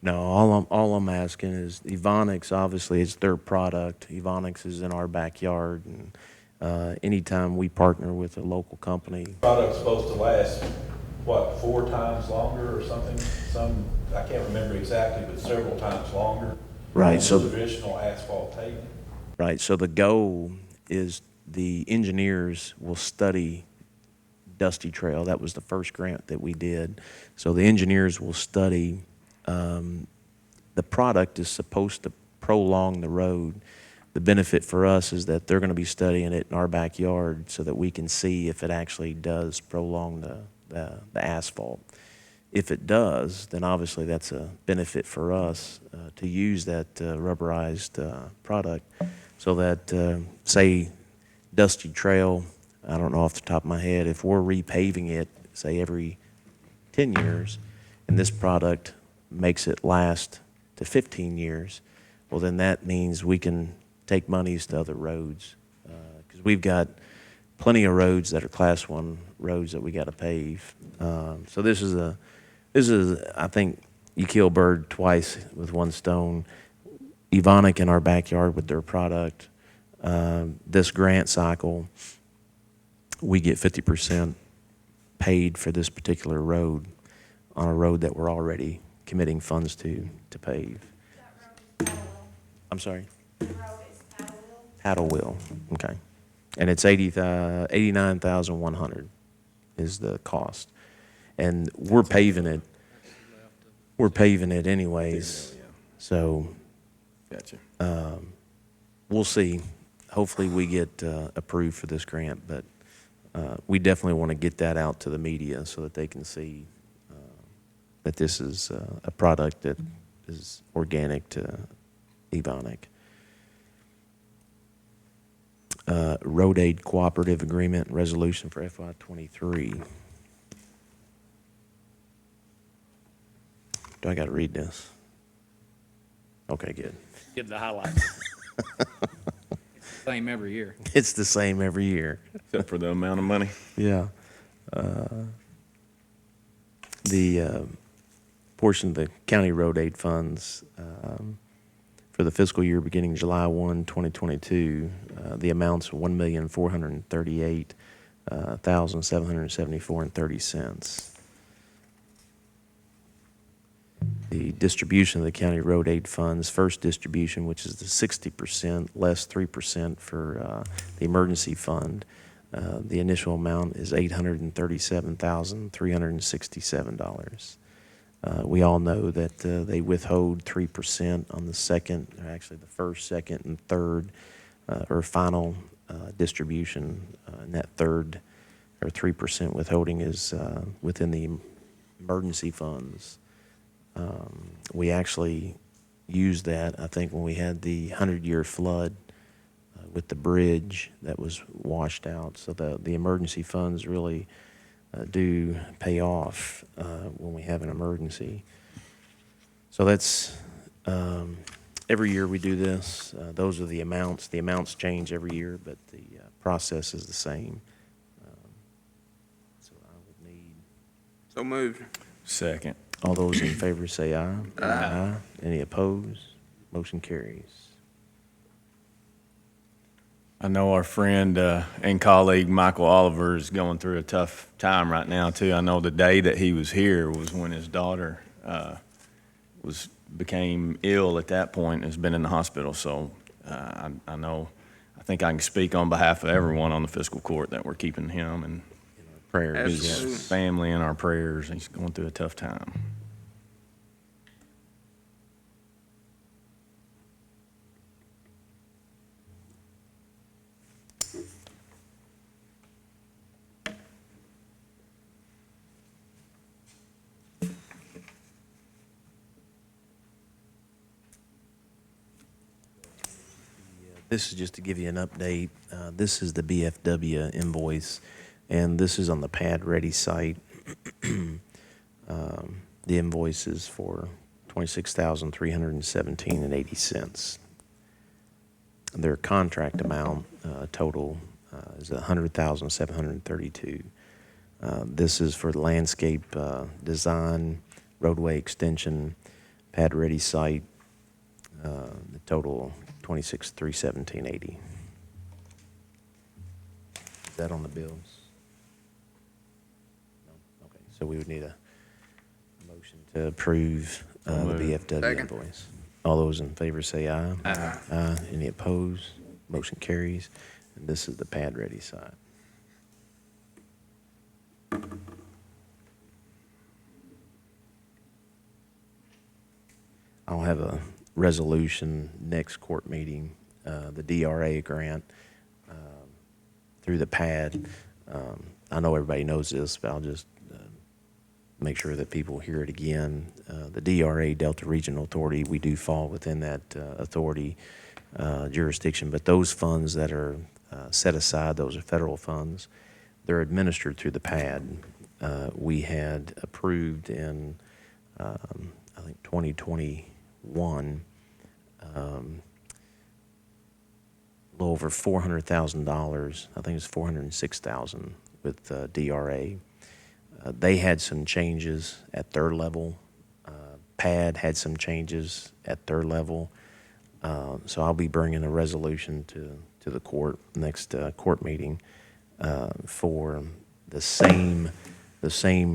No, all I'm asking is Evonik's, obviously it's their product. Evonik's is in our backyard, and anytime we partner with a local company. Product's supposed to last, what, 4 times longer or something? I can't remember exactly, but several times longer. Right. Than So the traditional asphalt pavement. right. So the goal is the engineers will study Dusty Trail. That was the first grant that we did. So the engineers will study the product is supposed to prolong the road. The benefit for us is that they're going to be studying it in our backyard so that we can see if it actually does prolong the asphalt. If it does, then obviously that's a benefit for us to use that rubberized product so that, say, Dusty Trail, I don't know off the top of my head, if we're repaving it, say, every 10 years, and this product makes it last to 15 years, well, then that means we can take monies to other roads. Because we've got plenty of roads that are Class 1 roads that we got to pave. So this is, I think, you kill a bird twice with one stone. Evonik in our backyard with their product. This grant cycle, we get 50% paid for this particular road on a road that we're already committing funds to pave. I'm sorry? Paddle wheel, okay. And it's 89,100 is the cost. And we're paving it anyways, so Gotcha. we'll see. Hopefully we get approved for this grant, but we definitely want to get that out to the media so that they can see that this is a product that is organic to Evonik. Road Aid Cooperative Agreement Resolution for FY23. Do I got to read this? Okay, good. Give the highlights. Same every year. It's the same every year. Except for the amount of money. Yeah. The portion of the county road aid funds for the fiscal year beginning July 1, 2022, the amounts of $1,438,774.30. The distribution of the county road aid funds, first distribution, which is the 60%, less 3% for the emergency fund. The initial amount is $837,367. We all know that they withhold 3% on the second, or actually the first, second, and third, or final distribution. And that third, or 3% withholding is within the emergency funds. We actually used that, I think, when we had the 100-year flood with the bridge that was washed out. So the emergency funds really do pay off when we have an emergency. So that's, every year we do this. Those are the amounts. The amounts change every year, but the process is the same. So I would need... So moved. Second. All those in favor say aye. Aye. Any opposed? Motion carries. I know our friend and colleague Michael Oliver is going through a tough time right now too. I know the day that he was here was when his daughter became ill at that point and has been in the hospital. So I think I can speak on behalf of everyone on the fiscal court that we're keeping him and Prayers. his family in our prayers. He's going through a tough time. This is just to give you an update. This is the BFW invoice, and this is on the Pad Ready site. The invoice is for $26,317.80. Their contract amount total is $100,732. This is for the landscape design, roadway extension, Pad Ready site. The total $26,317.80. Is that on the bills? No? Okay, so we would need a motion to approve the BFW Second. invoice. All those in favor say aye. Aye. Aye. Any opposed? Motion carries. And this is the Pad Ready side. I'll have a resolution next court meeting, the DRA grant through the PAD. I know everybody knows this, but I'll just make sure that people hear it again. The DRA, Delta Regional Authority, we do fall within that authority jurisdiction, but those funds that are set aside, those are federal funds. They're administered through the PAD. We had approved in, I think, 2021, a little over $400,000. I think it's $406,000 with DRA. They had some changes at their level. PAD had some changes at their level. So I'll be bringing a resolution to the court next court meeting for the same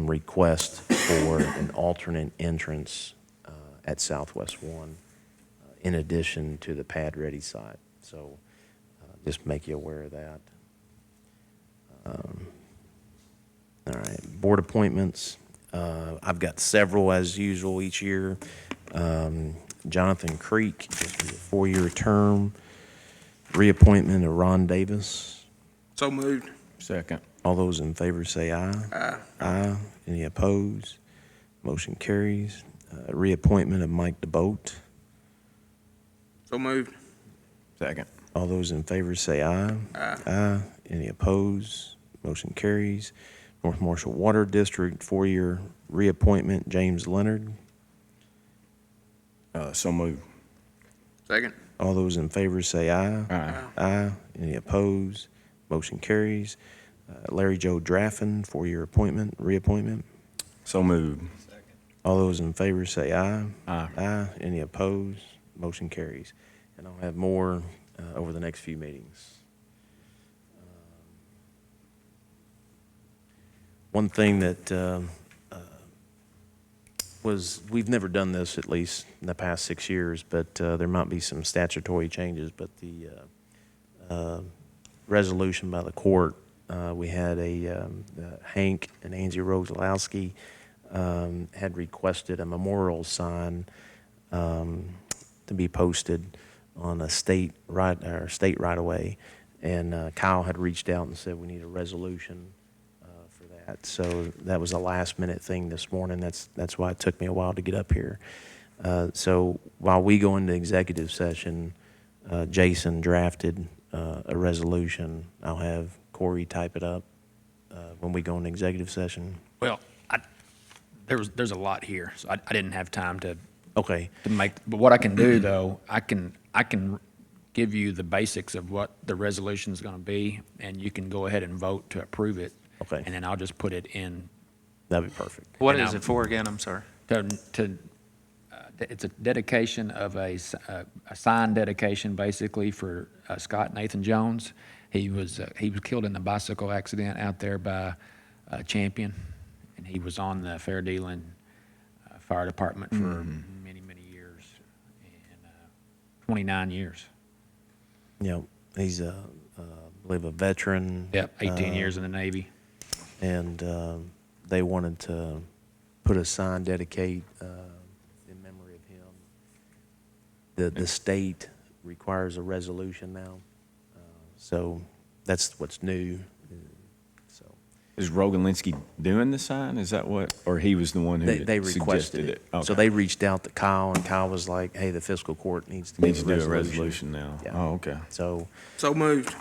request for an alternate entrance at Southwest 1 in addition to the PAD ready site. So just make you aware of that. All right, board appointments. I've got several as usual each year. Jonathan Creek is for a 4-year term. Reappointment of Ron Davis. So moved. Second. All those in favor say aye. Aye. Aye. Any opposed? Motion carries. Reappointment of Mike DeBoat. So moved. Second. All those in favor say aye. Aye. Aye. Any opposed? Motion carries. North Marshall Water District, 4-year reappointment, James Leonard. So moved. Second. All those in favor say aye. Aye. Aye. Any opposed? Motion carries. Larry Joe Draffin, 4-year appointment, reappointment. So moved. All those in favor say aye. Aye. Aye. Any opposed? Motion carries. And I'll have more over the next few meetings. One thing that we've never done this, at least in the past 6 years, but there might be some statutory changes, but the resolution by the court, we had Hank and Angie Rogalowski had requested a memorial sign to be posted on a state right away, and Kyle had reached out and said we need a resolution for that. So that was a last minute thing this morning. That's why it took me a while to get up here. So while we go into executive session, Jason drafted a resolution. I'll have Corey type it up when we go into executive session. Well, there's a lot here, so I didn't have time to Okay. make. But what I can do though, I can give you the basics of what the resolution is going to be, and you can go ahead and vote to approve it. Okay. And then I'll just put it in. That'd be perfect. What And is I'll- it for again? I'm sorry. It's a dedication of a sign dedication, basically, for Scott Nathan Jones. He was killed in a bicycle accident out there by Champion, and he was on the Fair Dealing Fire Department for many years, and 29 years. Yeah, he's I believe a veteran. Yep, 18 years in the Navy. And they wanted to put a sign dedicate in memory of him. The state requires a resolution now, so that's what's new. So Is Rogalinski doing the sign? Is that what, or he was the one who they requested suggested it. Okay. So they reached out to Kyle, and Kyle was like, "Hey, the fiscal court needs to do a resolution now. Yeah. Oh, okay. So So moved.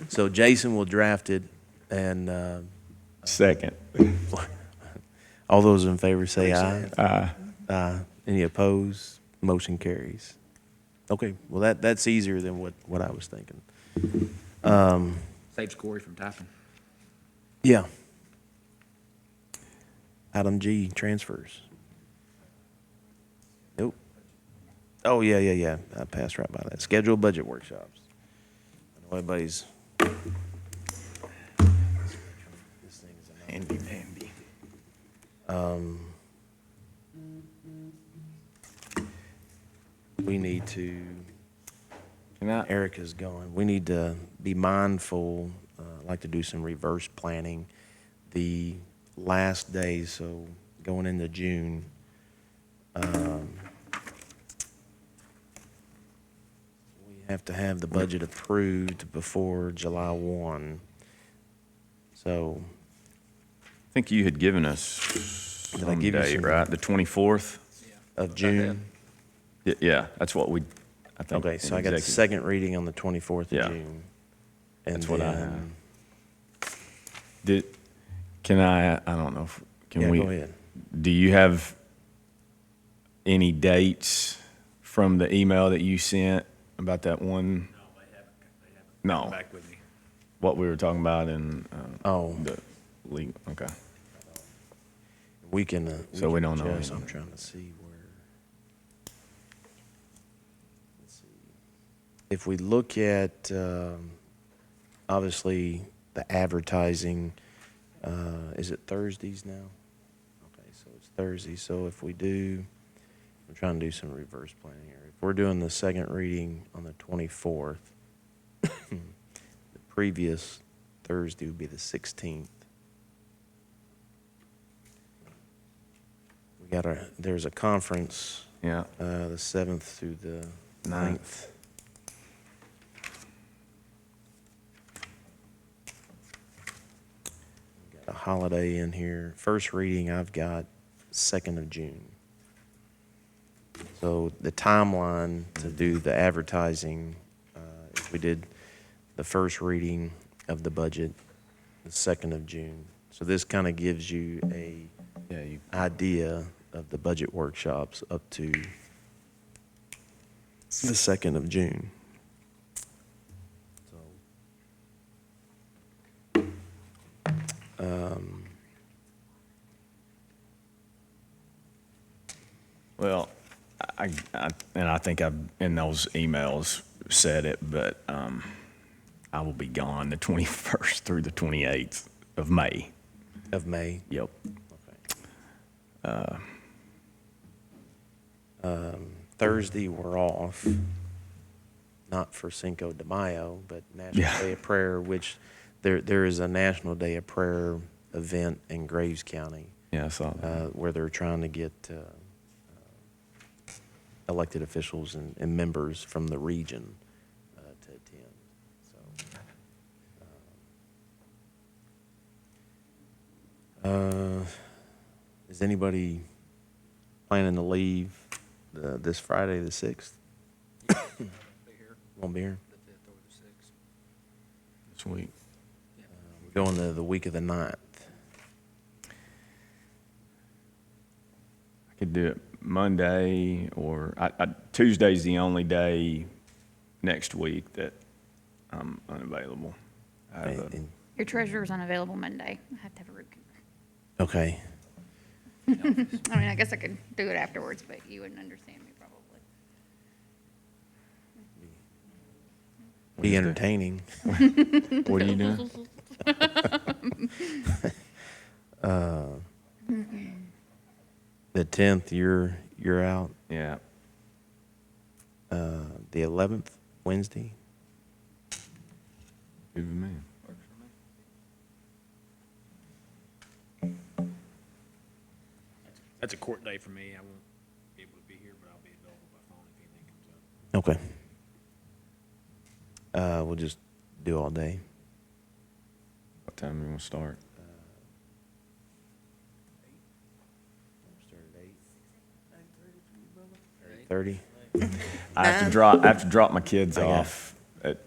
so Jason will draft it, and Second. all those in favor say aye. Aye. Any opposed? Motion carries. Okay, well, that's easier than what I was thinking. Saves Corey from typing. Yeah. Item G, transfers. Nope. Oh, yeah. I passed right by that. Scheduled budget workshops. I know everybody's. This thing is a Handy dandy. We need to, Can I, Erica's going, we need to be mindful, like to do some reverse planning. The last day, so going into June. We have to have the budget approved before July 1. So, I think you had given us Did I some give you date, some- right? The 24th? of June. Yeah, that's what we, I think. Okay, in so I got the executive. second reading on the 24th of Yeah. June. And That's what I then- I don't know, can Yeah, we? go ahead. Do you have any dates from the email that you sent about that one? No, they haven't No. come back with me. What we were talking about in, Oh. the league, okay. We can, So we can don't know adjust. anything. I'm trying to see where. Let's see. If we look at, obviously, the advertising, is it Thursdays now? Okay, so it's Thursday. So if we do, I'm trying to do some reverse planning here. If we're doing the second reading on the 24th, the previous Thursday would be the 16th. There's a conference, Yeah, the 7th through the 9th. Got a holiday in here. First reading, I've got 2nd of June. So the timeline to do the advertising, if we did the first reading of the budget, the 2nd of June. So this kind of gives you a yeah, you, idea of the budget workshops up to the 2nd of June. well, and I think I've, in those emails, said it, but, I will be gone the 21st through the 28th of May. Of May. Yep. Thursday, we're off, not for Cinco de Mayo, but National Yeah. Day of Prayer, which there is a National Day of Prayer event in Graves County Yeah, I saw that. where they're trying to get elected officials and members from the region to attend. So, is anybody planning to leave this Friday, the 6th? Won't be here? This week. We're going to the week of the 9th. I could do it Monday or Tuesday's the only day next week that I'm unavailable. I have a- And- Your treasurer's unavailable Monday. I have to have a root canal. Okay. I mean, I guess I could do it afterwards, but you wouldn't understand me probably. Be entertaining. What are you doing? The 10th, you're out. Yeah. The 11th, Wednesday. Good with me. That's a court day for me. I won't be able to be here, but I'll be available by phone if anything comes up. Okay. We'll just do all day. What time do we want to start? Start at 8:30. I have to drop my kids I got- off at,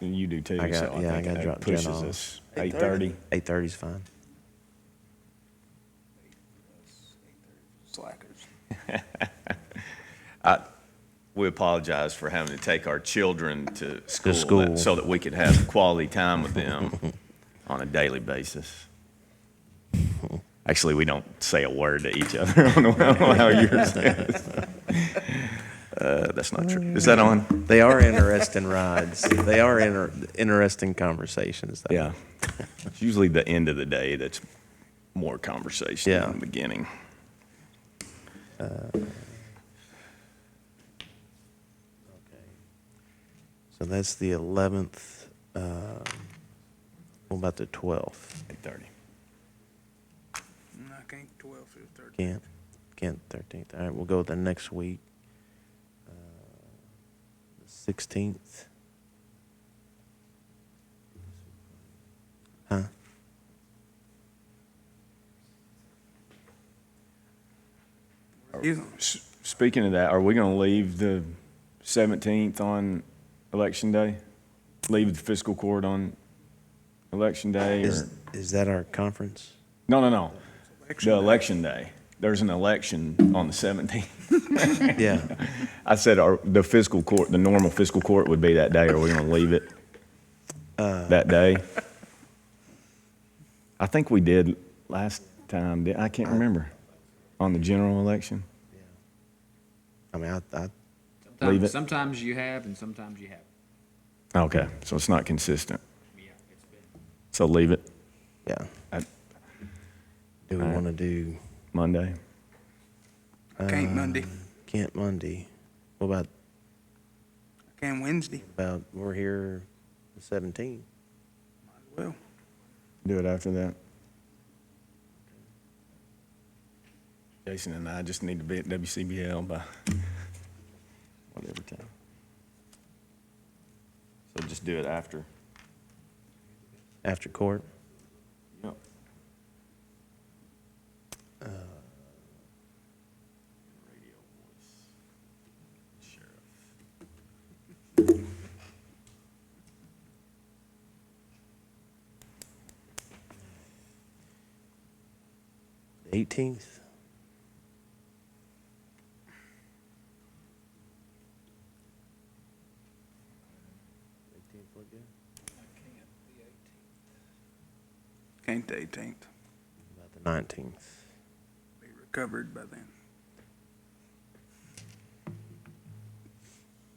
you do too, I got- so I yeah, I think gotta it drop Jen pushes off. us. 8:30? 8:30 is fine. Slackers. We apologize for having to take our children to school school. so that we could have quality time with them on a daily basis. Actually, we don't say a word to each other. I don't know how yours is. That's not true. Is that on? They are interesting rides. They are interesting conversations, though. Yeah. It's usually the end of the day that's more conversation Yeah. than the beginning. Okay. So that's the 11th. What about the 12th? 8:30. can't 12th through 13th. Can't 13th. All right, we'll go with the next week. The 16th. Huh? You, Speaking of that, are we gonna leave the 17th on Election Day? Leave the fiscal court on Election Day, or? Is that our conference? No. Election The day. election day. There's an election on the 17th. Yeah. I said the fiscal court, the normal fiscal court would be that day. Are we gonna leave it that day? I think we did last time. I can't remember. On the general election? I mean, I Leave it. Sometimes you have and sometimes you haven't. Okay, so it's not consistent. Yeah, it's been. So leave it yeah. at Do we All right. want to do? Monday. I can't Monday. Can't Monday. What I can Wednesday. about we're here the 17th? Well, Do it after that. Jason and I just need to be at WCBL by whatever time. So just do it after. After court? Yep. Radio voice. Sheriff. The 18th? can't the 18th. About the 19th? Be recovered by then.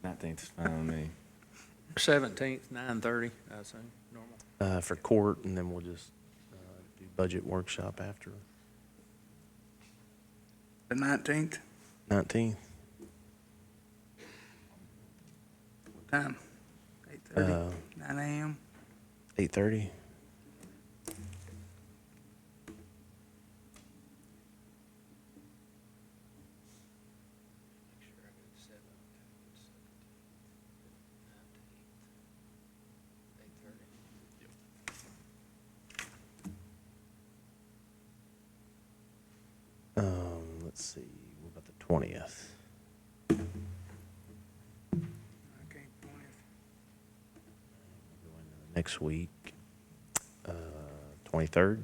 19th is fine with me. 17th, 9:30, I assume, normal. For court, and then we'll just do budget workshop after. The 19th, 19th? what time? 8:30, Uh, 9 a.m. 8:30? Let's see, what about the 20th? I can't 20th. Next week, 23rd?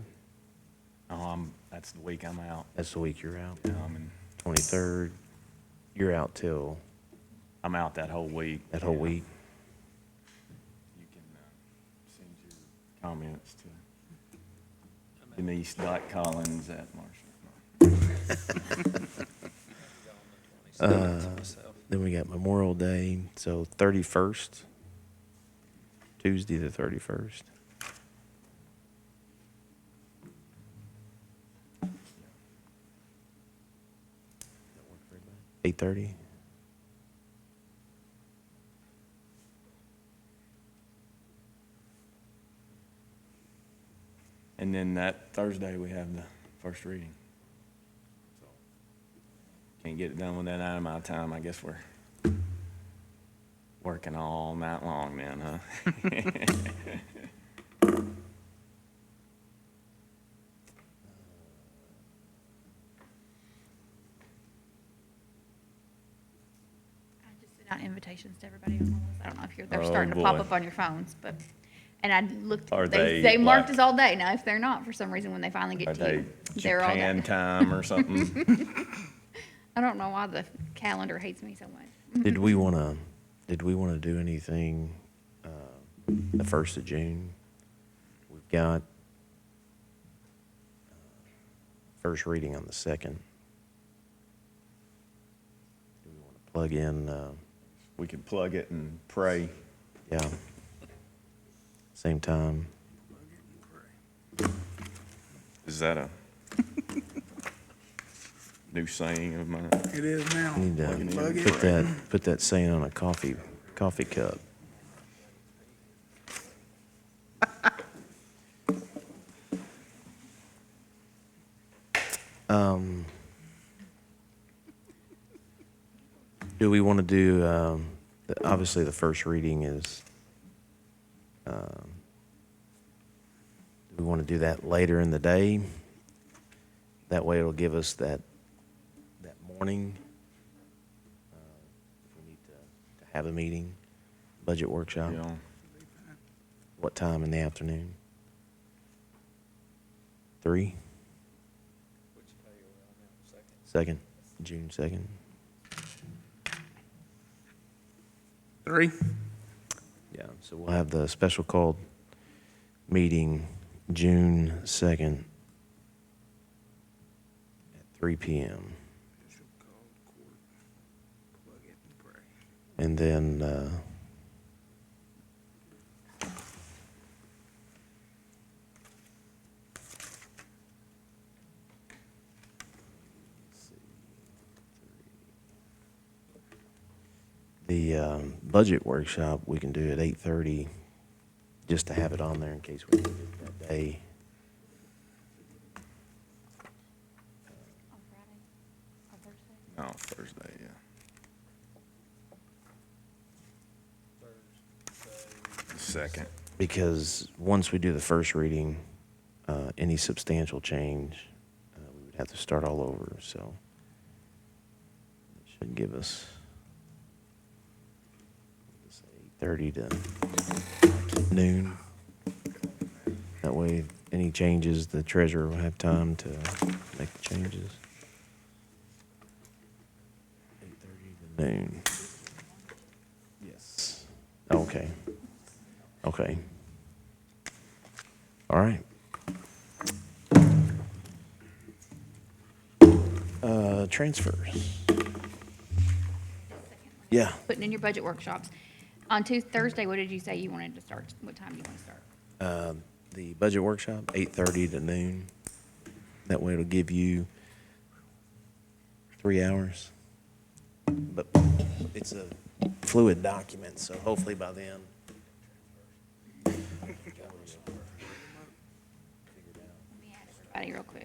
Oh, that's the week I'm out. That's the week you're out. Yeah, I'm in 23rd, you're out till I'm out that whole week. that whole Yeah. week. You can send your comments to Denise.Collins@Marshall. Then we got Memorial Day, so 31st, Tuesday the 31st. That work for everybody? 8:30? And then that Thursday, we have the first reading. So, can't get it done with that amount of time. I guess we're working all night long then, huh? I just sent out invitations to everybody on the list. I don't know if they're Oh, starting to pop boy. up on your phones, but, and I looked, Are they they marked like- us all day. Now, if they're not, for some reason, when they finally Are get to they you, they're all Japan day. time or something? I don't know why the calendar hates me so much. Did we want to do anything the 1st of June? We've got first reading on the 2nd. Do we want to plug in, We could plug it and pray. yeah, same time? Is that a new saying of mine? It is now. Need to Plug it. put that saying on a coffee cup. Do we want to do, obviously, the first reading is, do we want to do that later in the day? That way it'll give us that morning, if we need to have a meeting, budget workshop. Yeah. What time in the afternoon? 3? Second, June 2nd. 3? Yeah, so we'll have the special called meeting June 2nd at 3 p.m. And then, the budget workshop, we can do at 8:30, just to have it on there in case we need it that day. No, Thursday, yeah. Second. Because once we do the first reading, any substantial change, we would have to start all over, so it should give us 8:30 to noon. That way, any changes, the treasurer will have time to make the changes. 8:30 to noon. Yes. Okay. Okay. All right. Transfers. Yeah. Putting in your budget workshops. On Thursday, what did you say you wanted to start? What time do you want to start? The budget workshop, 8:30 to noon. That way it'll give you 3 hours. But it's a fluid document, so hopefully by then. Let me add everybody real quick.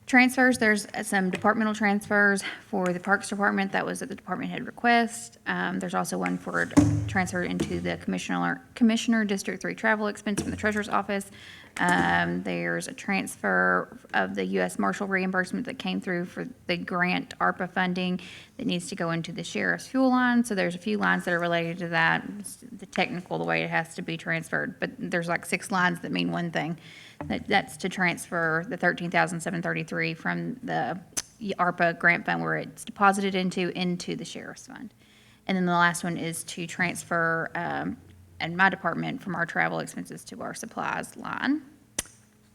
Transfers, there's some departmental transfers for the Parks Department. That was at the department head request. There's also one for transfer into the Commissioner District 3 travel expense from the Treasurer's Office. There's a transfer of the U.S. Marshal reimbursement that came through for the grant ARPA funding that needs to go into the sheriff's fuel line. So there's a few lines that are related to that. It's the technical, the way it has to be transferred, but there's like 6 lines that mean one thing. That's to transfer the $13,733 from the ARPA grant fund where it's deposited into the sheriff's fund. And then the last one is to transfer, in my department, from our travel expenses to our supplies line.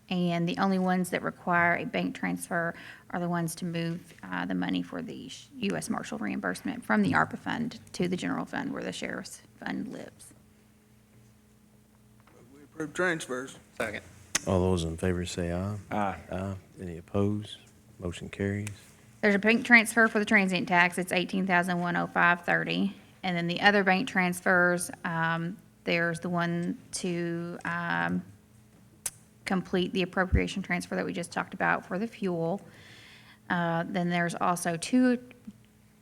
And the only ones that require a bank transfer are the ones to move the money for the U.S. Marshal reimbursement from the ARPA fund to the general fund where the sheriff's fund lives. We approve transfers. Second. All those in favor say aye. Aye. Aye. Any opposed? Motion carries. There's a bank transfer for the transient tax. It's $18,105.30. And then the other bank transfers, there's the one to complete the appropriation transfer that we just talked about for the fuel. Then there's also two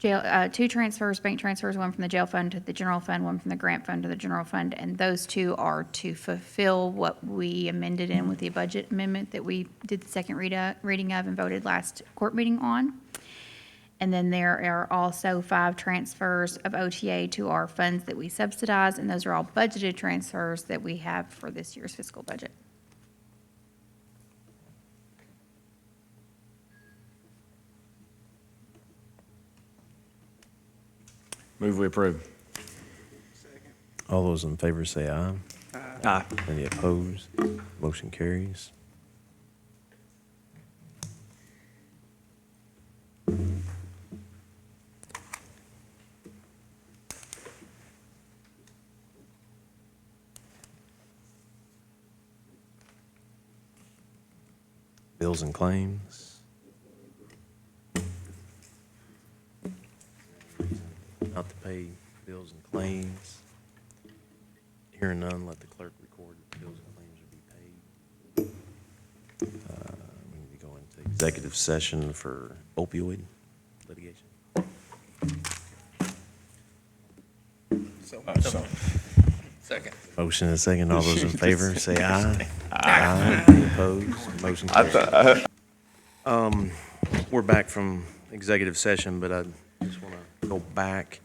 transfers, bank transfers, one from the jail fund to the general fund, one from the grant fund to the general fund, and those two are to fulfill what we amended in with the budget amendment that we did the second reading of and voted last court meeting on. And then there are also 5 transfers of OTA to our funds that we subsidize, and those are all budgeted transfers that we have for this year's fiscal budget. Move we approve. All those in favor say aye. Aye. Any opposed? Motion carries. Bills and claims. Not to pay bills and claims. Hearing none, let the clerk record that bills and claims are be paid. We need to go into executive session for opioid litigation. Second. Motion and second. All those in favor, say aye. Aye. Any opposed? Motion carries. We're back from executive session, but I just want to go back.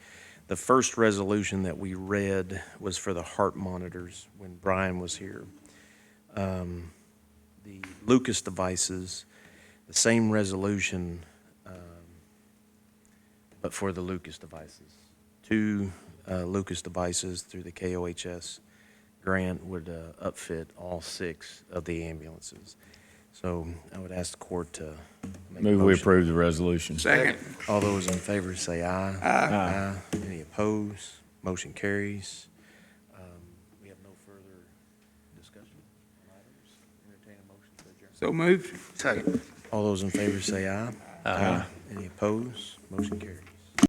The first resolution that we read was for the heart monitors when Brian was here. The Lucas devices, the same resolution, but for the Lucas devices. Two Lucas devices through the KOHS grant would upfit all 6 of the ambulances. So I would ask the court to make a Move we motion. approve the resolution. Second. All those in favor say aye. Aye. Any opposed? Motion carries. We have no further discussion on items. Entertain a motion to adjourn. So moved. Second. All those in favor say aye. Aye. Any opposed? Motion carries.